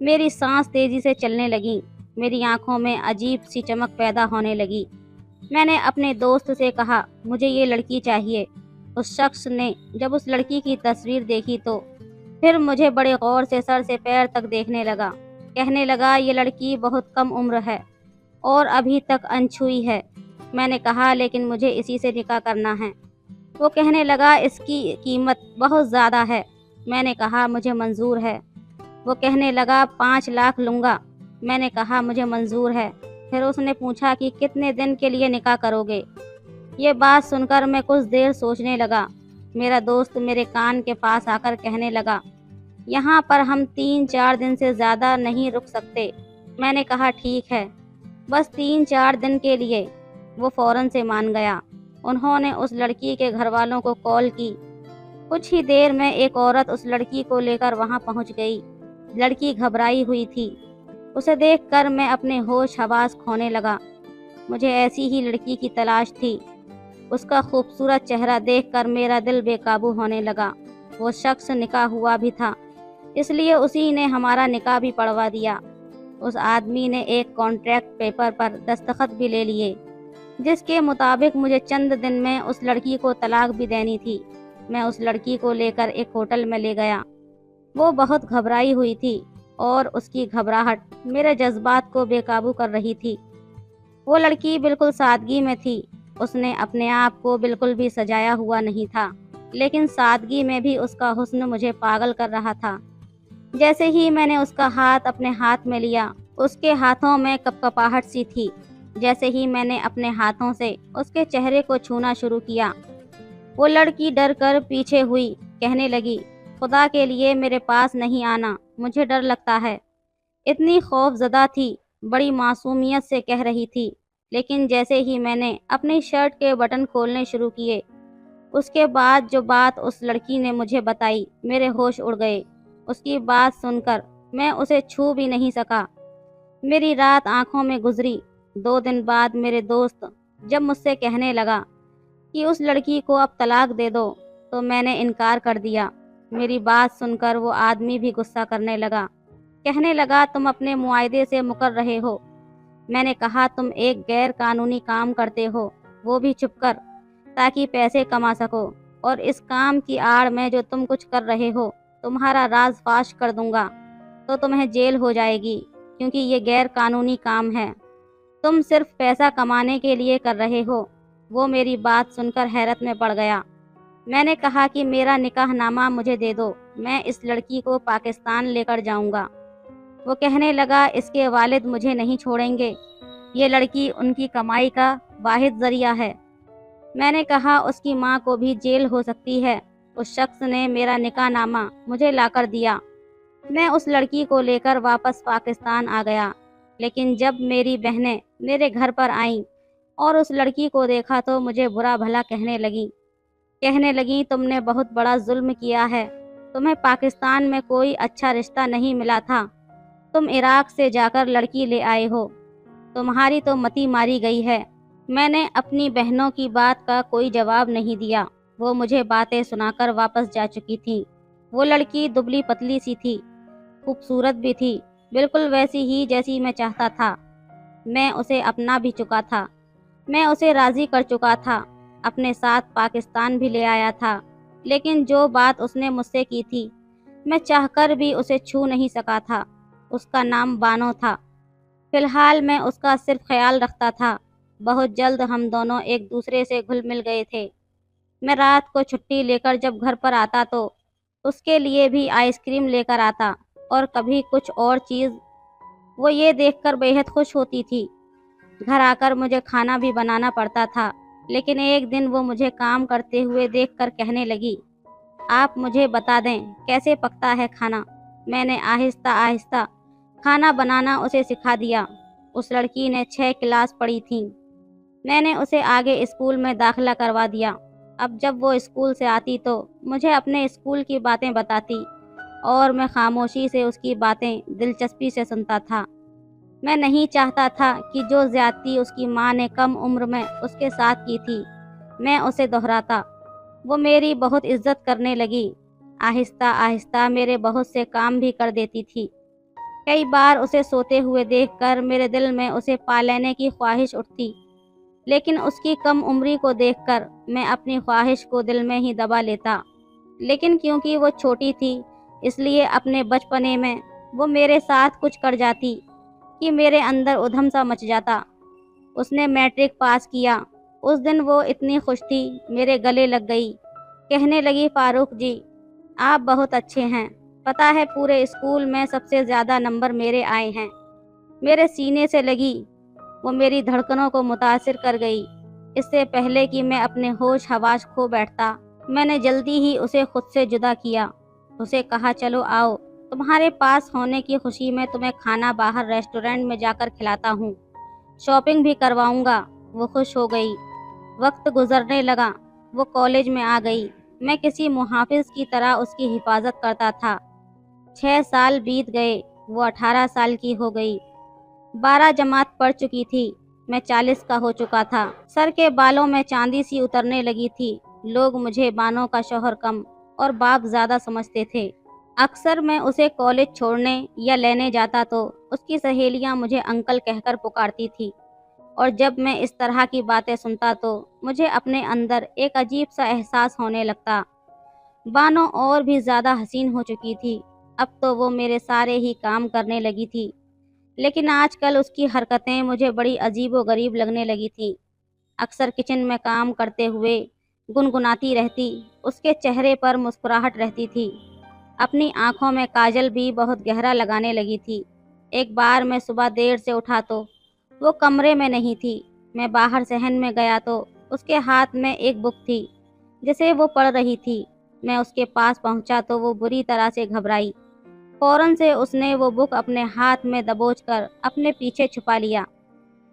A: میری سانس تیزی سے چلنے لگی، میری آنکھوں میں عجیب سی چمک پیدا ہونے لگی۔ میں نے اپنے دوست سے کہا مجھے یہ لڑکی چاہیے۔ اس شخص نے جب اس لڑکی کی تصویر دیکھی تو پھر مجھے بڑے غور سے سر سے پیر تک دیکھنے لگا، کہنے لگا یہ لڑکی بہت کم عمر ہے اور ابھی تک انچھوئی ہے۔ میں نے کہا لیکن مجھے اسی سے نکاح کرنا ہے۔ وہ کہنے لگا اس کی قیمت بہت زیادہ ہے۔ میں نے کہا مجھے منظور ہے۔ وہ کہنے لگا 5 لاکھ لوں گا۔ میں نے کہا مجھے منظور ہے۔ پھر اس نے پوچھا کہ کتنے دن کے لیے نکاح کرو گے؟ یہ بات سن کر میں کچھ دیر سوچنے لگا۔ میرا دوست میرے کان کے پاس آ کر کہنے لگا یہاں پر ہم 3-4 دن سے زیادہ نہیں رک سکتے۔ میں نے کہا ٹھیک ہے، بس 3-4 دن کے لیے۔ وہ فوراً سے مان گیا۔ انہوں نے اس لڑکی کے گھر والوں کو کال کی۔ کچھ ہی دیر میں ایک عورت اس لڑکی کو لے کر وہاں پہنچ گئی۔ لڑکی گھبرائی ہوئی تھی، اسے دیکھ کر میں اپنے ہوش حواس کھونے لگا۔ مجھے ایسی ہی لڑکی کی تلاش تھی۔ اس کا خوبصورت چہرہ دیکھ کر میرا دل بے قابو ہونے لگا۔ وہ شخص نکاح ہوا بھی تھا، اس لیے اسی نے ہمارا نکاح بھی پڑھوا دیا۔ اس آدمی نے ایک کانٹریکٹ پیپر پر دستخط بھی لے لیے، جس کے مطابق مجھے چند دن میں اس لڑکی کو طلاق بھی دینی تھی۔ میں اس لڑکی کو لے کر ایک ہوٹل میں لے گیا۔ وہ بہت گھبرائی ہوئی تھی اور اس کی گھبراہٹ میرے جذبات کو بے قابو کر رہی تھی۔ وہ لڑکی بالکل سادگی میں تھی، اس نے اپنے آپ کو بالکل بھی سجایا ہوا نہیں تھا، لیکن سادگی میں بھی اس کا حسن مجھے پاگل کر رہا تھا۔ جیسے ہی میں نے اس کا ہاتھ اپنے ہاتھ میں لیا، اس کے ہاتھوں میں کپکپاہٹ سی تھی۔ जैसे ही मैंने अपने हाथों से उसके चेहरे को छूना शुरू किया, वो लड़की डर कर पीछे हुई, कहने लगी, खुदा के लिए मेरे पास नहीं आना, मुझे डर लगता है। इतनी खौफजदा थी, बड़ी मासूमियत से कह रही थी, लेकिन जैसे ही मैंने अपनी शर्ट के बटन खोलने शुरू किए, उसके बाद जो बात उस लड़की ने मुझे बताई, मेरे होश उड़ गए। उसकी बात सुनकर मैं उसे छू भी नहीं सका। मेरी रात आंखों में गुजरी। 2 दिन बाद मेरे दोस्त जब मुझसे कहने लगा कि उस लड़की को अब तलाक दे दो, तो मैंने इनकार कर दिया। मेरी बात सुनकर वो आदमी भी गुस्सा करने लगा। कहने लगा, तुम अपने मुआहदे से मुकर रहे हो। मैंने कहा, तुम एक गैर कानूनी काम करते हो, वो भी छुपकर, ताकि पैसे कमा सको, और इस काम की आड़ में जो तुम कुछ कर रहे हो, तुम्हारा राज फाश कर दूंगा तो तुम्हें जेल हो जाएगी, क्योंकि ये गैर कानूनी काम है। तुम सिर्फ पैसा कमाने के लिए कर रहे हो। वो मेरी बात सुनकर हैरत में पड़ गया। मैंने कहा कि मेरा निकाहनामा मुझे दे दो, मैं इस लड़की को पाकिस्तान लेकर जाऊंगा। वो कहने लगा, इसके वालिद मुझे नहीं छोड़ेंगे, ये लड़की उनकी कमाई का वाहिद जरिया है। मैंने कहा, उसकी माँ को भी जेल हो सकती है। उस शख्स ने मेरा निकाहनामा मुझे लाकर दिया। मैं उस लड़की को लेकर वापस पाकिस्तान आ गया, लेकिन जब मेरी बहनें मेरे घर पर आईं और उस लड़की को देखा तो मुझे बुरा भला कहने लगी, तुमने बहुत बड़ा जुल्म किया है। तुम्हें पाकिस्तान में कोई अच्छा रिश्ता नहीं मिला था, तुम इराक से जाकर लड़की ले आए हो, तुम्हारी तो मति मारी गई है। मैंने अपनी बहनों की बात का कोई जवाब नहीं दिया। वो मुझे बातें सुनाकर वापस जा चुकी थीं। वो लड़की दुबली पतली सी थी, खूबसूरत भी थी, बिल्कुल वैसी ही जैसी मैं चाहता था। मैं उसे अपना भी चुका था। मैं उसे राज़ी कर चुका था, अपने साथ पाकिस्तान भी ले आया था। लेकिन जो बात उसने मुझसे की थी, मैं चाहकर भी उसे छू नहीं सका था। उसका नाम बानो था। फिलहाल मैं उसका सिर्फ ख्याल रखता था। बहुत जल्द हम दोनों एक दूसरे से घुल मिल गए थे। मैं रात को छुट्टी लेकर जब घर पर आता तो उसके लिए भी आइसक्रीम लेकर आता, और कभी कुछ और चीज़। वो ये देखकर बेहद खुश होती थी। घर आकर मुझे खाना भी बनाना पड़ता था, लेकिन एक दिन वो मुझे काम करते हुए देखकर कहने लगी, आप मुझे बता दें कैसे पकता है खाना। मैंने आहिस्ता आहिस्ता खाना बनाना उसे सिखा दिया। उस लड़की ने 6 क्लास पढ़ी थी। मैंने उसे आगे स्कूल में दाखिला करवा दिया। अब जब वो स्कूल से आती तो मुझे अपने स्कूल की बातें बताती, और मैं खामोशी से उसकी बातें दिलचस्पी से सुनता था। मैं नहीं चाहता था कि जो ज्यादती उसकी माँ ने कम उम्र में उसके साथ की थी, मैं उसे दोहराता। वो मेरी बहुत इज्जत करने लगी। आहिस्ता आहिस्ता मेरे बहुत से काम भी कर देती थी। कई बार उसे सोते हुए देखकर मेरे दिल में उसे पा लेने की ख्वाहिश उठती, लेकिन उसकी कम उम्री को देखकर मैं अपनी ख्वाहिश को दिल में ही दबा लेता। लेकिन क्योंकि वो छोटी थी, इसलिए अपने बचपने में वो मेरे साथ कुछ कर जाती कि मेरे अंदर उधम सा मच जाता। उसने मैट्रिक पास किया। उस दिन वो इतनी खुश थी, मेरे गले लग गई। कहने लगी, फारूक जी, आप बहुत अच्छे हैं। पता है, पूरे स्कूल में सबसे ज़्यादा नंबर मेरे आए हैं। मेरे सीने से लगी। वो मेरी धड़कनों को मुतासिर कर गई। इससे पहले कि मैं अपने होश हवास खो बैठता, मैंने जल्दी ही उसे खुद से जुदा किया। उसे कहा, चलो आओ, तुम्हारे पास होने की खुशी में तुम्हें खाना बाहर रेस्टोरेंट में जाकर खिलाता हूँ, शॉपिंग भी करवाऊँगा। वो खुश हो गई। वक्त गुजरने लगा। वो कॉलेज में आ गई। मैं किसी मुहाफिज की तरह उसकी हिफाजत करता था। 6 साल बीत गए। वो 18 साल की हो गई। 12 जमात पढ़ चुकी थी। मैं 40 का हो चुका था। सर के बालों में चांदी सी उतरने लगी थी। लोग मुझे बानों का शौहर कम और बाप ज़्यादा समझते थे। अक्सर मैं उसे कॉलेज छोड़ने या लेने जाता तो उसकी सहेलियां मुझे अंकल कहकर पुकारती थी, और जब मैं इस तरह की बातें सुनता तो मुझे अपने अंदर एक अजीब सा एहसास होने लगता। बानो और भी ज़्यादा हसीन हो चुकी थी। अब तो वो मेरे सारे ही काम करने लगी थी, लेकिन आजकल उसकी हरकतें मुझे बड़ी अजीब व गरीब लगने लगी थी। अक्सर किचन में काम करते हुए गुनगुनाती रहती। उसके चेहरे पर मुस्कुराहट रहती थी। अपनी आंखों में काजल भी बहुत गहरा लगाने लगी थी। एक बार मैं सुबह देर से उठा तो وہ کمرے میں نہیں تھی۔ میں باہر صحن میں گیا تو اس کے ہاتھ میں ایک بک تھی جسے وہ پڑھ رہی تھی۔ میں اس کے پاس پہنچا تو وہ بری طرح سے گھبرائی۔ فوراً سے اس نے وہ بک اپنے ہاتھ میں دبوچ کر اپنے پیچھے چھپا لیا۔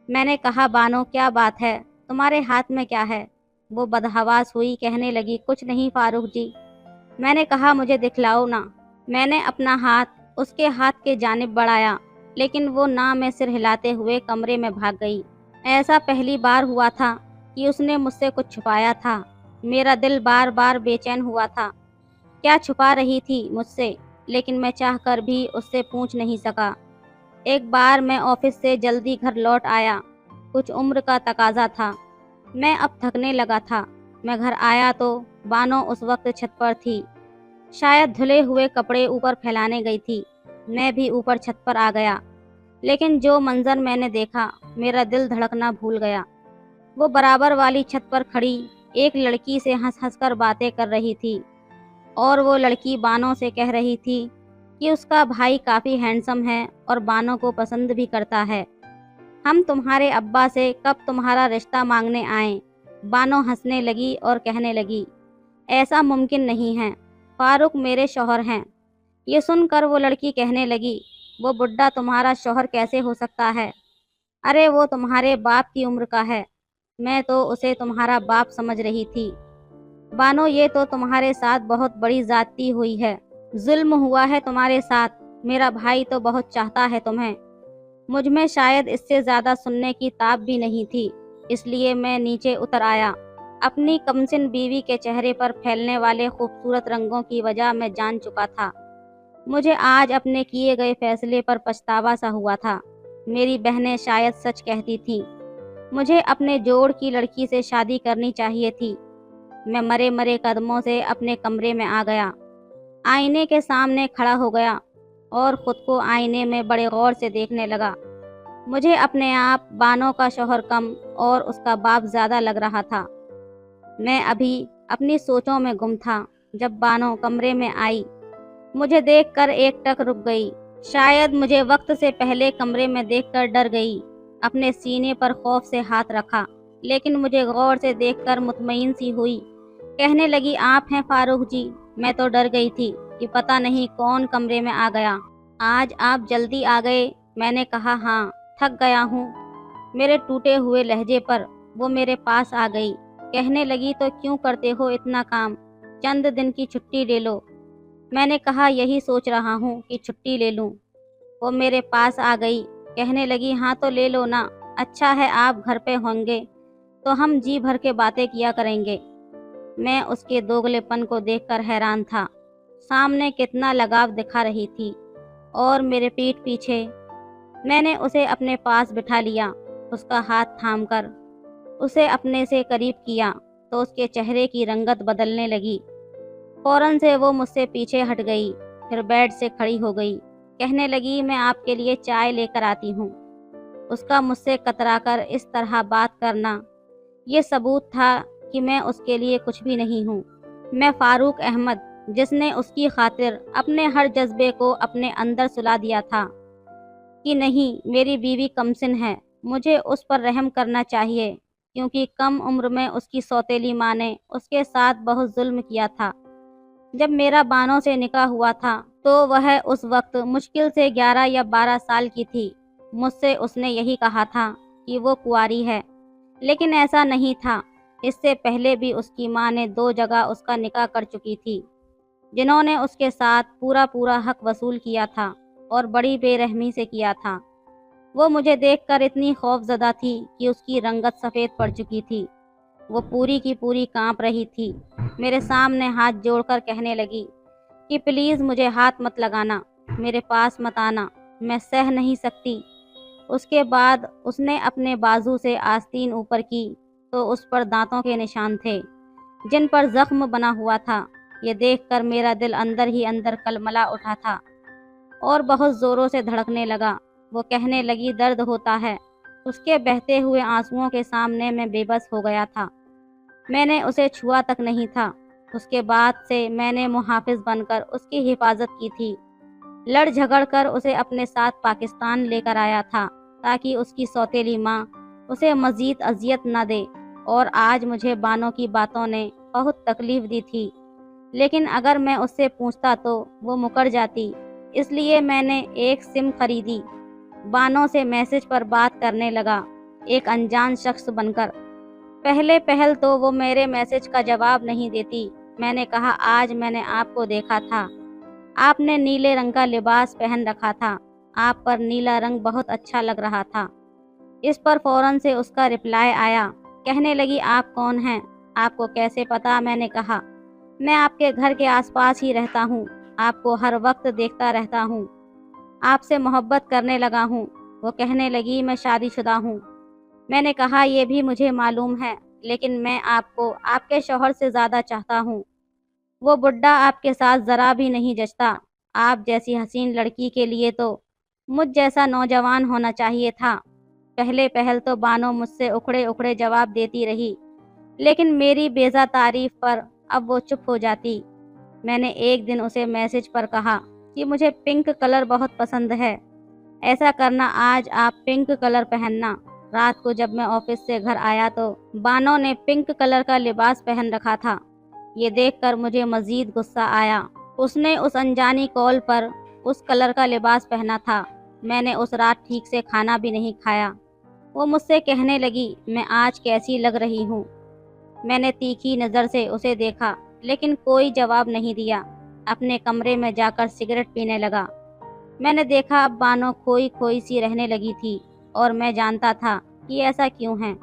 A: میں نے کہا، بانو کیا بات ہے، تمہارے ہاتھ میں کیا ہے؟ وہ بدحواس ہوئی کہنے لگی، کچھ نہیں فاروق جی۔ میں نے کہا، مجھے دکھلاؤ نا۔ میں نے اپنا ہاتھ اس کے ہاتھ کے جانب بڑھایا، لیکن وہ نہ میں سر ہلاتے ہوئے کمرے میں بھاگ گئی۔ ایسا پہلی بار ہوا تھا کہ اس نے مجھ سے کچھ چھپایا تھا۔ میرا دل بار بار بے چین ہوا تھا۔ کیا چھپا رہی تھی مجھ سے؟ لیکن میں چاہ کر بھی اس سے پوچھ نہیں سکا۔ ایک بار میں آفس سے جلدی گھر لوٹ آیا۔ کچھ عمر کا تقاضا تھا۔ میں اب تھکنے لگا تھا۔ میں گھر آیا تو بانو اس وقت چھت پر تھی۔ شاید دھلے ہوئے کپڑے اوپر پھیلانے گئی تھی۔ میں بھی اوپر چھت پر آ گیا، لیکن جو منظر میں نے دیکھا، میرا دل دھڑکنا بھول گیا۔ وہ برابر والی چھت پر کھڑی ایک لڑکی سے ہنس ہنس کر باتیں کر رہی تھی، اور وہ لڑکی بانو سے کہہ رہی تھی کہ اس کا بھائی کافی ہینڈسم ہے اور بانو کو پسند بھی کرتا ہے۔ ہم تمہارے ابا سے کب تمہارا رشتہ مانگنے آئیں؟ بانو ہنسنے لگی اور کہنے لگی، ایسا ممکن نہیں ہے، فاروق میرے شوہر ہیں۔ یہ سن کر وہ لڑکی کہنے لگی، وہ بڈھا تمہارا شوہر کیسے ہو سکتا ہے؟ ارے وہ تمہارے باپ کی عمر کا ہے۔ میں تو اسے تمہارا باپ سمجھ رہی تھی۔ بانو، یہ تو تمہارے ساتھ بہت بڑی زیادتی ہوئی ہے، ظلم ہوا ہے تمہارے ساتھ۔ میرا بھائی تو بہت چاہتا ہے تمہیں۔ مجھ میں شاید اس سے زیادہ سننے کی تاب بھی نہیں تھی، اس لیے میں نیچے اتر آیا۔ اپنی کمسن بیوی کے چہرے پر پھیلنے والے خوبصورت رنگوں کی وجہ میں جان چکا تھا۔ مجھے آج اپنے کیے گئے فیصلے پر پچھتاوا سا ہوا تھا۔ میری بہنیں شاید سچ کہتی تھیں، مجھے اپنے جوڑ کی لڑکی سے شادی کرنی چاہیے تھی۔ میں مرے مرے قدموں سے اپنے کمرے میں آ گیا، آئینے کے سامنے کھڑا ہو گیا اور خود کو آئینے میں بڑے غور سے دیکھنے لگا۔ مجھے اپنے آپ بانو کا شوہر کم اور اس کا باپ زیادہ لگ رہا تھا۔ میں ابھی اپنی سوچوں میں گم تھا جب بانو کمرے میں آئی۔ مجھے دیکھ کر ایک ٹک رک گئی، شاید مجھے وقت سے پہلے کمرے میں دیکھ کر ڈر گئی۔ اپنے سینے پر خوف سے ہاتھ رکھا، لیکن مجھے غور سے دیکھ کر مطمئن سی ہوئی۔ کہنے لگی، آپ ہیں فاروق جی؟ میں تو ڈر گئی تھی کہ پتہ نہیں کون کمرے میں آ گیا۔ آج آپ جلدی آ گئے۔ میں نے کہا، ہاں، تھک گیا ہوں۔ میرے ٹوٹے ہوئے لہجے پر وہ میرے پاس آ گئی۔ کہنے لگی، تو کیوں کرتے ہو اتنا کام؟ چند دن کی چھٹی لے لو۔ میں نے کہا، یہی سوچ رہا ہوں کہ چھٹی لے لوں۔ وہ میرے پاس آ گئی، کہنے لگی، ہاں تو لے لو نا۔ اچھا ہے آپ گھر پہ ہوں گے تو ہم جی بھر کے باتیں کیا کریں گے۔ میں اس کے دوگلے پن کو دیکھ کر حیران تھا۔ سامنے کتنا لگاؤ دکھا رہی تھی اور میرے پیٹھ پیچھے۔ میں نے اسے اپنے پاس بٹھا لیا، اس کا ہاتھ تھام کر اسے اپنے سے قریب کیا تو اس کے چہرے کی رنگت بدلنے لگی۔ فوراً سے وہ مجھ سے پیچھے ہٹ گئی، پھر بیڈ سے کھڑی ہو گئی۔ کہنے لگی، میں آپ کے لیے چائے لے کر آتی ہوں۔ اس کا مجھ سے کترا کر اس طرح بات کرنا یہ ثبوت تھا کہ میں اس کے لیے کچھ بھی نہیں ہوں۔ میں فاروق احمد، جس نے اس کی خاطر اپنے ہر جذبے کو اپنے اندر سلا دیا تھا کہ نہیں، میری بیوی کمسن ہے، مجھے اس پر رحم کرنا چاہیے، کیونکہ کم عمر میں اس کی سوتیلی ماں نے اس کے ساتھ بہت ظلم کیا تھا۔ جب میرا بانو سے نکاح ہوا تھا تو وہ اس وقت مشکل سے 11 یا 12 سال کی تھی۔ مجھ سے اس نے یہی کہا تھا کہ وہ کنواری ہے، لیکن ایسا نہیں تھا۔ اس سے پہلے بھی اس کی ماں نے 2 جگہ اس کا نکاح کر چکی تھی، جنہوں نے اس کے ساتھ پورا حق وصول کیا تھا اور بڑی بے رحمی سے کیا تھا۔ وہ مجھے دیکھ کر اتنی خوف زدہ تھی کہ اس کی رنگت سفید پڑ چکی تھی۔ وہ پوری کی پوری کانپ رہی تھی۔ میرے سامنے ہاتھ جوڑ کر کہنے لگی کہ پلیز مجھے ہاتھ مت لگانا، میرے پاس مت آنا، میں سہ نہیں سکتی۔ اس کے بعد اس نے اپنے بازو سے آستین اوپر کی تو اس پر دانتوں کے نشان تھے جن پر زخم بنا ہوا تھا۔ یہ دیکھ کر میرا دل اندر ہی اندر کلملا اٹھا تھا اور بہت زوروں سے دھڑکنے لگا۔ وہ کہنے لگی، درد ہوتا ہے۔ اس کے بہتے ہوئے آنسوؤں کے سامنے میں بے بس ہو گیا تھا۔ میں نے اسے چھوا تک نہیں تھا۔ اس کے بعد سے میں نے محافظ بن کر اس کی حفاظت کی تھی، لڑ جھگڑ کر اسے اپنے ساتھ پاکستان لے کر آیا تھا۔ ताकि उसकी सौतेली माँ उसे मज़ीद अजियत न दे। और आज मुझे बानो की बातों ने बहुत तकलीफ़ दी थी, लेकिन अगर मैं उससे पूछता तो वो मुकर जाती। इसलिए मैंने एक सिम खरीदी, बानो से मैसेज पर बात करने लगा, एक अनजान शख्स बनकर। पहले पहल तो वो मेरे मैसेज का जवाब नहीं देती। मैंने कहा, आज मैंने आपको देखा था, आपने नीले रंग का लिबास पहन रखा था, आप पर नीला रंग बहुत अच्छा लग रहा था। इस पर फौरन से उसका रिप्लाई आया। कहने लगी, आप कौन हैं, आपको कैसे पता? मैंने कहा, मैं आपके घर के आसपास ही रहता हूँ, आपको हर वक्त देखता रहता हूँ, आपसे मोहब्बत करने लगा हूँ। वो कहने लगी, मैं शादीशुदा हूँ। मैंने कहा, ये भी मुझे मालूम है, लेकिन मैं आपको आपके शौहर से ज़्यादा चाहता हूँ। वो बुड्ढा आपके साथ ज़रा भी नहीं जचता। आप जैसी हसीन लड़की के लिए तो मुझ जैसा नौजवान होना चाहिए था। पहले पहल तो बानो मुझसे उखड़े उखड़े जवाब देती रही, लेकिन मेरी बेजा तारीफ पर अब वो चुप हो जाती। मैंने एक दिन उसे मैसेज पर कहा कि मुझे पिंक कलर बहुत पसंद है, ऐसा करना, आज आप पिंक कलर पहनना। रात को जब मैं ऑफिस से घर आया तो बानो ने पिंक कलर का लिबास पहन रखा था। ये देखकर मुझे मज़ीद गुस्सा आया। उसने उस अनजानी कॉल पर उस कलर का लिबास पहना था। मैंने उस रात ठीक से खाना भी नहीं खाया। वो मुझसे कहने लगी, मैं आज कैसी लग रही हूँ। मैंने तीखी नज़र से उसे देखा, लेकिन कोई जवाब नहीं दिया। अपने कमरे में जाकर सिगरेट पीने लगा। मैंने देखा, अब बानो खोई खोई सी रहने लगी थी, और मैं जानता था कि ऐसा क्यों है।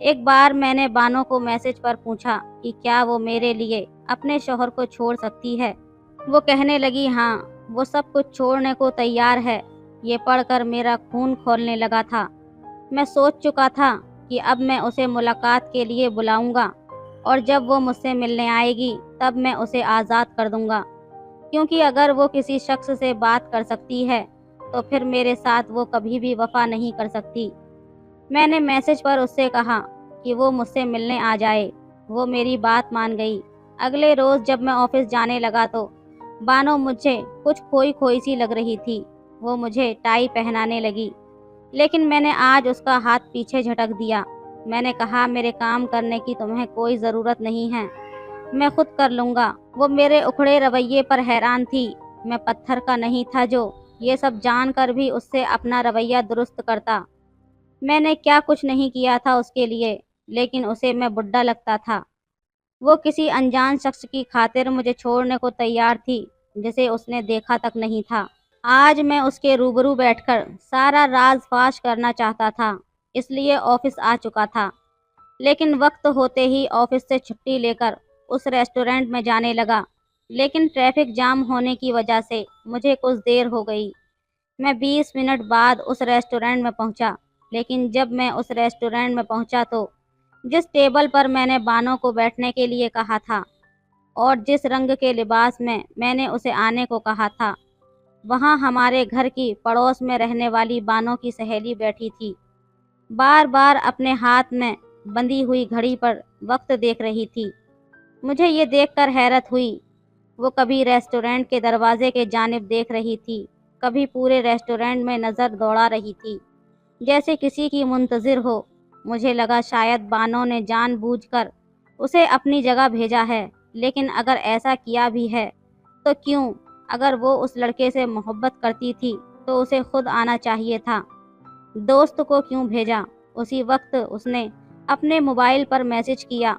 A: एक बार मैंने बानो को मैसेज पर पूछा कि क्या वो मेरे लिए अपने शौहर को छोड़ सकती है। वो कहने लगी, हाँ, वो सब कुछ छोड़ने को तैयार है। ये पढ़कर मेरा खून खौलने लगा था। मैं सोच चुका था कि अब मैं उसे मुलाकात के लिए बुलाऊंगा, और जब वो मुझसे मिलने आएगी तब मैं उसे आज़ाद कर दूंगा, क्योंकि अगर वो किसी शख्स से बात कर सकती है तो फिर मेरे साथ वो कभी भी वफा नहीं कर सकती। मैंने मैसेज पर उससे कहा कि वो मुझसे मिलने आ जाए। वो मेरी बात मान गई। अगले रोज़ जब मैं ऑफिस जाने लगा तो बानो मुझे कुछ खोई खोई सी लग रही थी। वो मुझे टाई पहनाने लगी, लेकिन मैंने आज उसका हाथ पीछे झटक दिया। मैंने कहा, मेरे काम करने की तुम्हें कोई ज़रूरत नहीं है, मैं खुद कर लूँगा। वो मेरे उखड़े रवैये पर हैरान थी। मैं पत्थर का नहीं था जो ये सब जानकर भी उससे अपना रवैया दुरुस्त करता। मैंने क्या कुछ नहीं किया था उसके लिए, लेकिन उसे मैं बुड्ढा लगता था। वो किसी अनजान शख्स की खातिर मुझे छोड़ने को तैयार थी, जिसे उसने देखा तक नहीं था। आज मैं उसके रूबरू बैठकर सारा राज फाश करना चाहता था, इसलिए ऑफिस आ चुका था। लेकिन वक्त होते ही ऑफिस से छुट्टी लेकर उस रेस्टोरेंट में जाने लगा, लेकिन ट्रैफिक जाम होने की वजह से मुझे कुछ देर हो गई। मैं 20 मिनट बाद उस रेस्टोरेंट में पहुंचा, लेकिन जब मैं उस रेस्टोरेंट में पहुंचा तो जिस टेबल पर मैंने बानो को बैठने के लिए कहा था और जिस रंग के लिबास में मैंने उसे आने को कहा था, वहां हमारे घर की पड़ोस में रहने वाली बानो की सहेली बैठी थी। बार बार अपने हाथ में बंधी हुई घड़ी पर वक्त देख रही थी। मुझे ये देखकर हैरत हुई। वो कभी रेस्टोरेंट के दरवाजे के जानिब देख रही थी, कभी पूरे रेस्टोरेंट में नज़र दौड़ा रही थी, जैसे किसी की मुंतज़िर हो। मुझे लगा शायद बानो ने जानबूझकर उसे अपनी जगह भेजा है, लेकिन अगर ऐसा किया भी है तो क्यों? अगर वो उस लड़के से मोहब्बत करती थी तो उसे खुद आना चाहिए था। दोस्त को क्यों भेजा? उसी वक्त उसने अपने मोबाइल पर मैसेज किया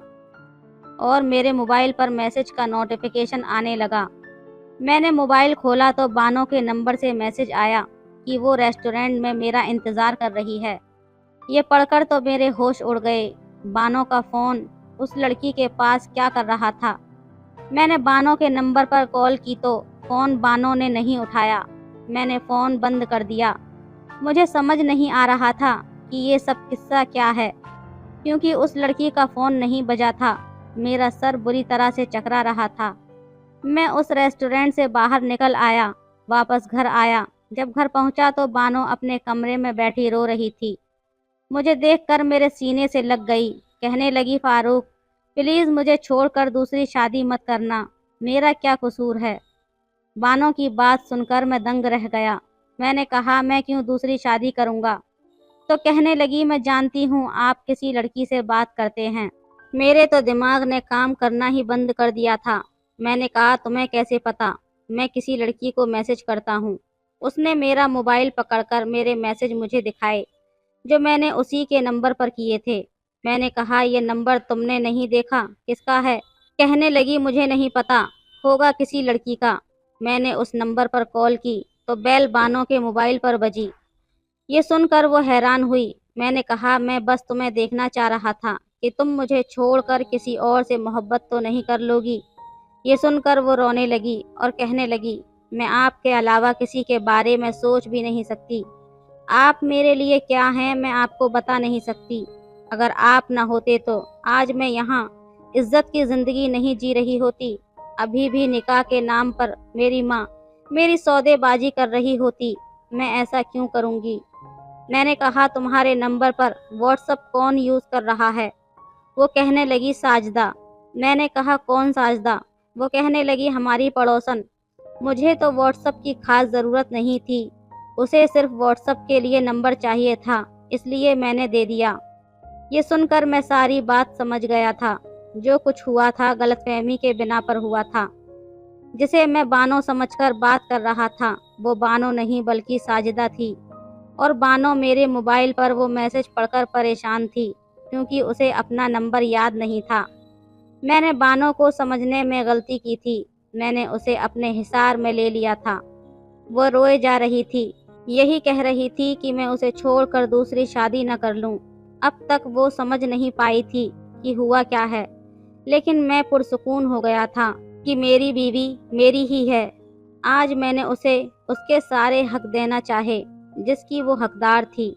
A: और मेरे मोबाइल पर मैसेज का नोटिफिकेशन आने लगा। मैंने मोबाइल खोला तो बानो के नंबर से मैसेज आया कि वो रेस्टोरेंट में मेरा इंतज़ार कर रही है। ये पढ़कर तो मेरे होश उड़ गए। बानो का फ़ोन उस लड़की के पास क्या कर रहा था? मैंने बानो के नंबर पर कॉल की तो फ़ोन बानो ने नहीं उठाया। मैंने फ़ोन बंद कर दिया। मुझे समझ नहीं आ रहा था कि ये सब किस्सा क्या है, क्योंकि उस लड़की का फ़ोन नहीं बजा था। मेरा सर बुरी तरह से चकरा रहा था। मैं उस रेस्टोरेंट से बाहर निकल आया, वापस घर आया। जब घर पहुंचा तो बानो अपने कमरे में बैठी रो रही थी। मुझे देखकर मेरे सीने से लग गई। कहने लगी, फारूक, प्लीज़ मुझे छोड़कर दूसरी शादी मत करना, मेरा क्या कसूर है? बानो की बात सुनकर मैं दंग रह गया। मैंने कहा, मैं क्यों दूसरी शादी करूंगा? तो कहने लगी, मैं जानती हूँ आप किसी लड़की से बात करते हैं। मेरे तो दिमाग ने काम करना ही बंद कर दिया था। मैंने कहा, तुम्हें कैसे पता मैं किसी लड़की को मैसेज करता हूँ? उसने मेरा मोबाइल पकड़कर मेरे मैसेज मुझे दिखाए, जो मैंने उसी के नंबर पर किए थे। मैंने कहा, ये नंबर तुमने नहीं देखा, किसका है? कहने लगी, मुझे नहीं पता, होगा किसी लड़की का। मैंने उस नंबर पर कॉल की तो बेल बानो के मोबाइल पर बजी। ये सुनकर वो हैरान हुई। मैंने कहा, मैं बस तुम्हें देखना चाह रहा था कि तुम मुझे छोड़कर किसी और से मोहब्बत तो नहीं कर लोगी। ये सुनकर वो रोने लगी और कहने लगी, मैं आपके अलावा किसी के बारे में सोच भी नहीं सकती। आप मेरे लिए क्या हैं मैं आपको बता नहीं सकती। अगर आप न होते तो आज मैं यहाँ इज्जत की ज़िंदगी नहीं जी रही होती। अभी भी निकाह के नाम पर मेरी माँ मेरी सौदेबाजी कर रही होती। मैं ऐसा क्यों करूँगी? मैंने कहा, तुम्हारे नंबर पर व्हाट्सएप कौन यूज़ कर रहा है? वो कहने लगी, साजदा। मैंने कहा, कौन साजदा? वो कहने लगी, हमारी पड़ोसन। मुझे तो व्हाट्सएप की खास ज़रूरत नहीं थी, उसे सिर्फ व्हाट्सएप के लिए नंबर चाहिए था, इसलिए मैंने दे दिया। ये सुनकर मैं सारी बात समझ गया था। जो कुछ हुआ था गलतफहमी के बिना पर हुआ था। जिसे मैं बानो समझकर बात कर रहा था, वो बानो नहीं बल्कि साजिदा थी। और बानो मेरे मोबाइल पर वो मैसेज पढ़कर परेशान थी, क्योंकि उसे अपना नंबर याद नहीं था। मैंने बानो को समझने में गलती की थी। मैंने उसे अपने हिसार में ले लिया था। वो रोए जा रही थी, यही कह रही थी कि मैं उसे छोड़कर दूसरी शादी न कर लूं। अब तक वो समझ नहीं पाई थी कि हुआ क्या है, लेकिन मैं पुरसुकून हो गया था कि मेरी बीवी मेरी ही है। आज मैंने उसे उसके सारे हक देना चाहे जिसकी वो हकदार थी।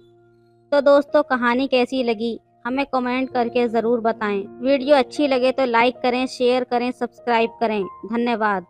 A: तो दोस्तों, कहानी कैसी लगी हमें कमेंट करके ज़रूर बताएं। वीडियो अच्छी लगे तो लाइक करें, शेयर करें, सब्सक्राइब करें। धन्यवाद।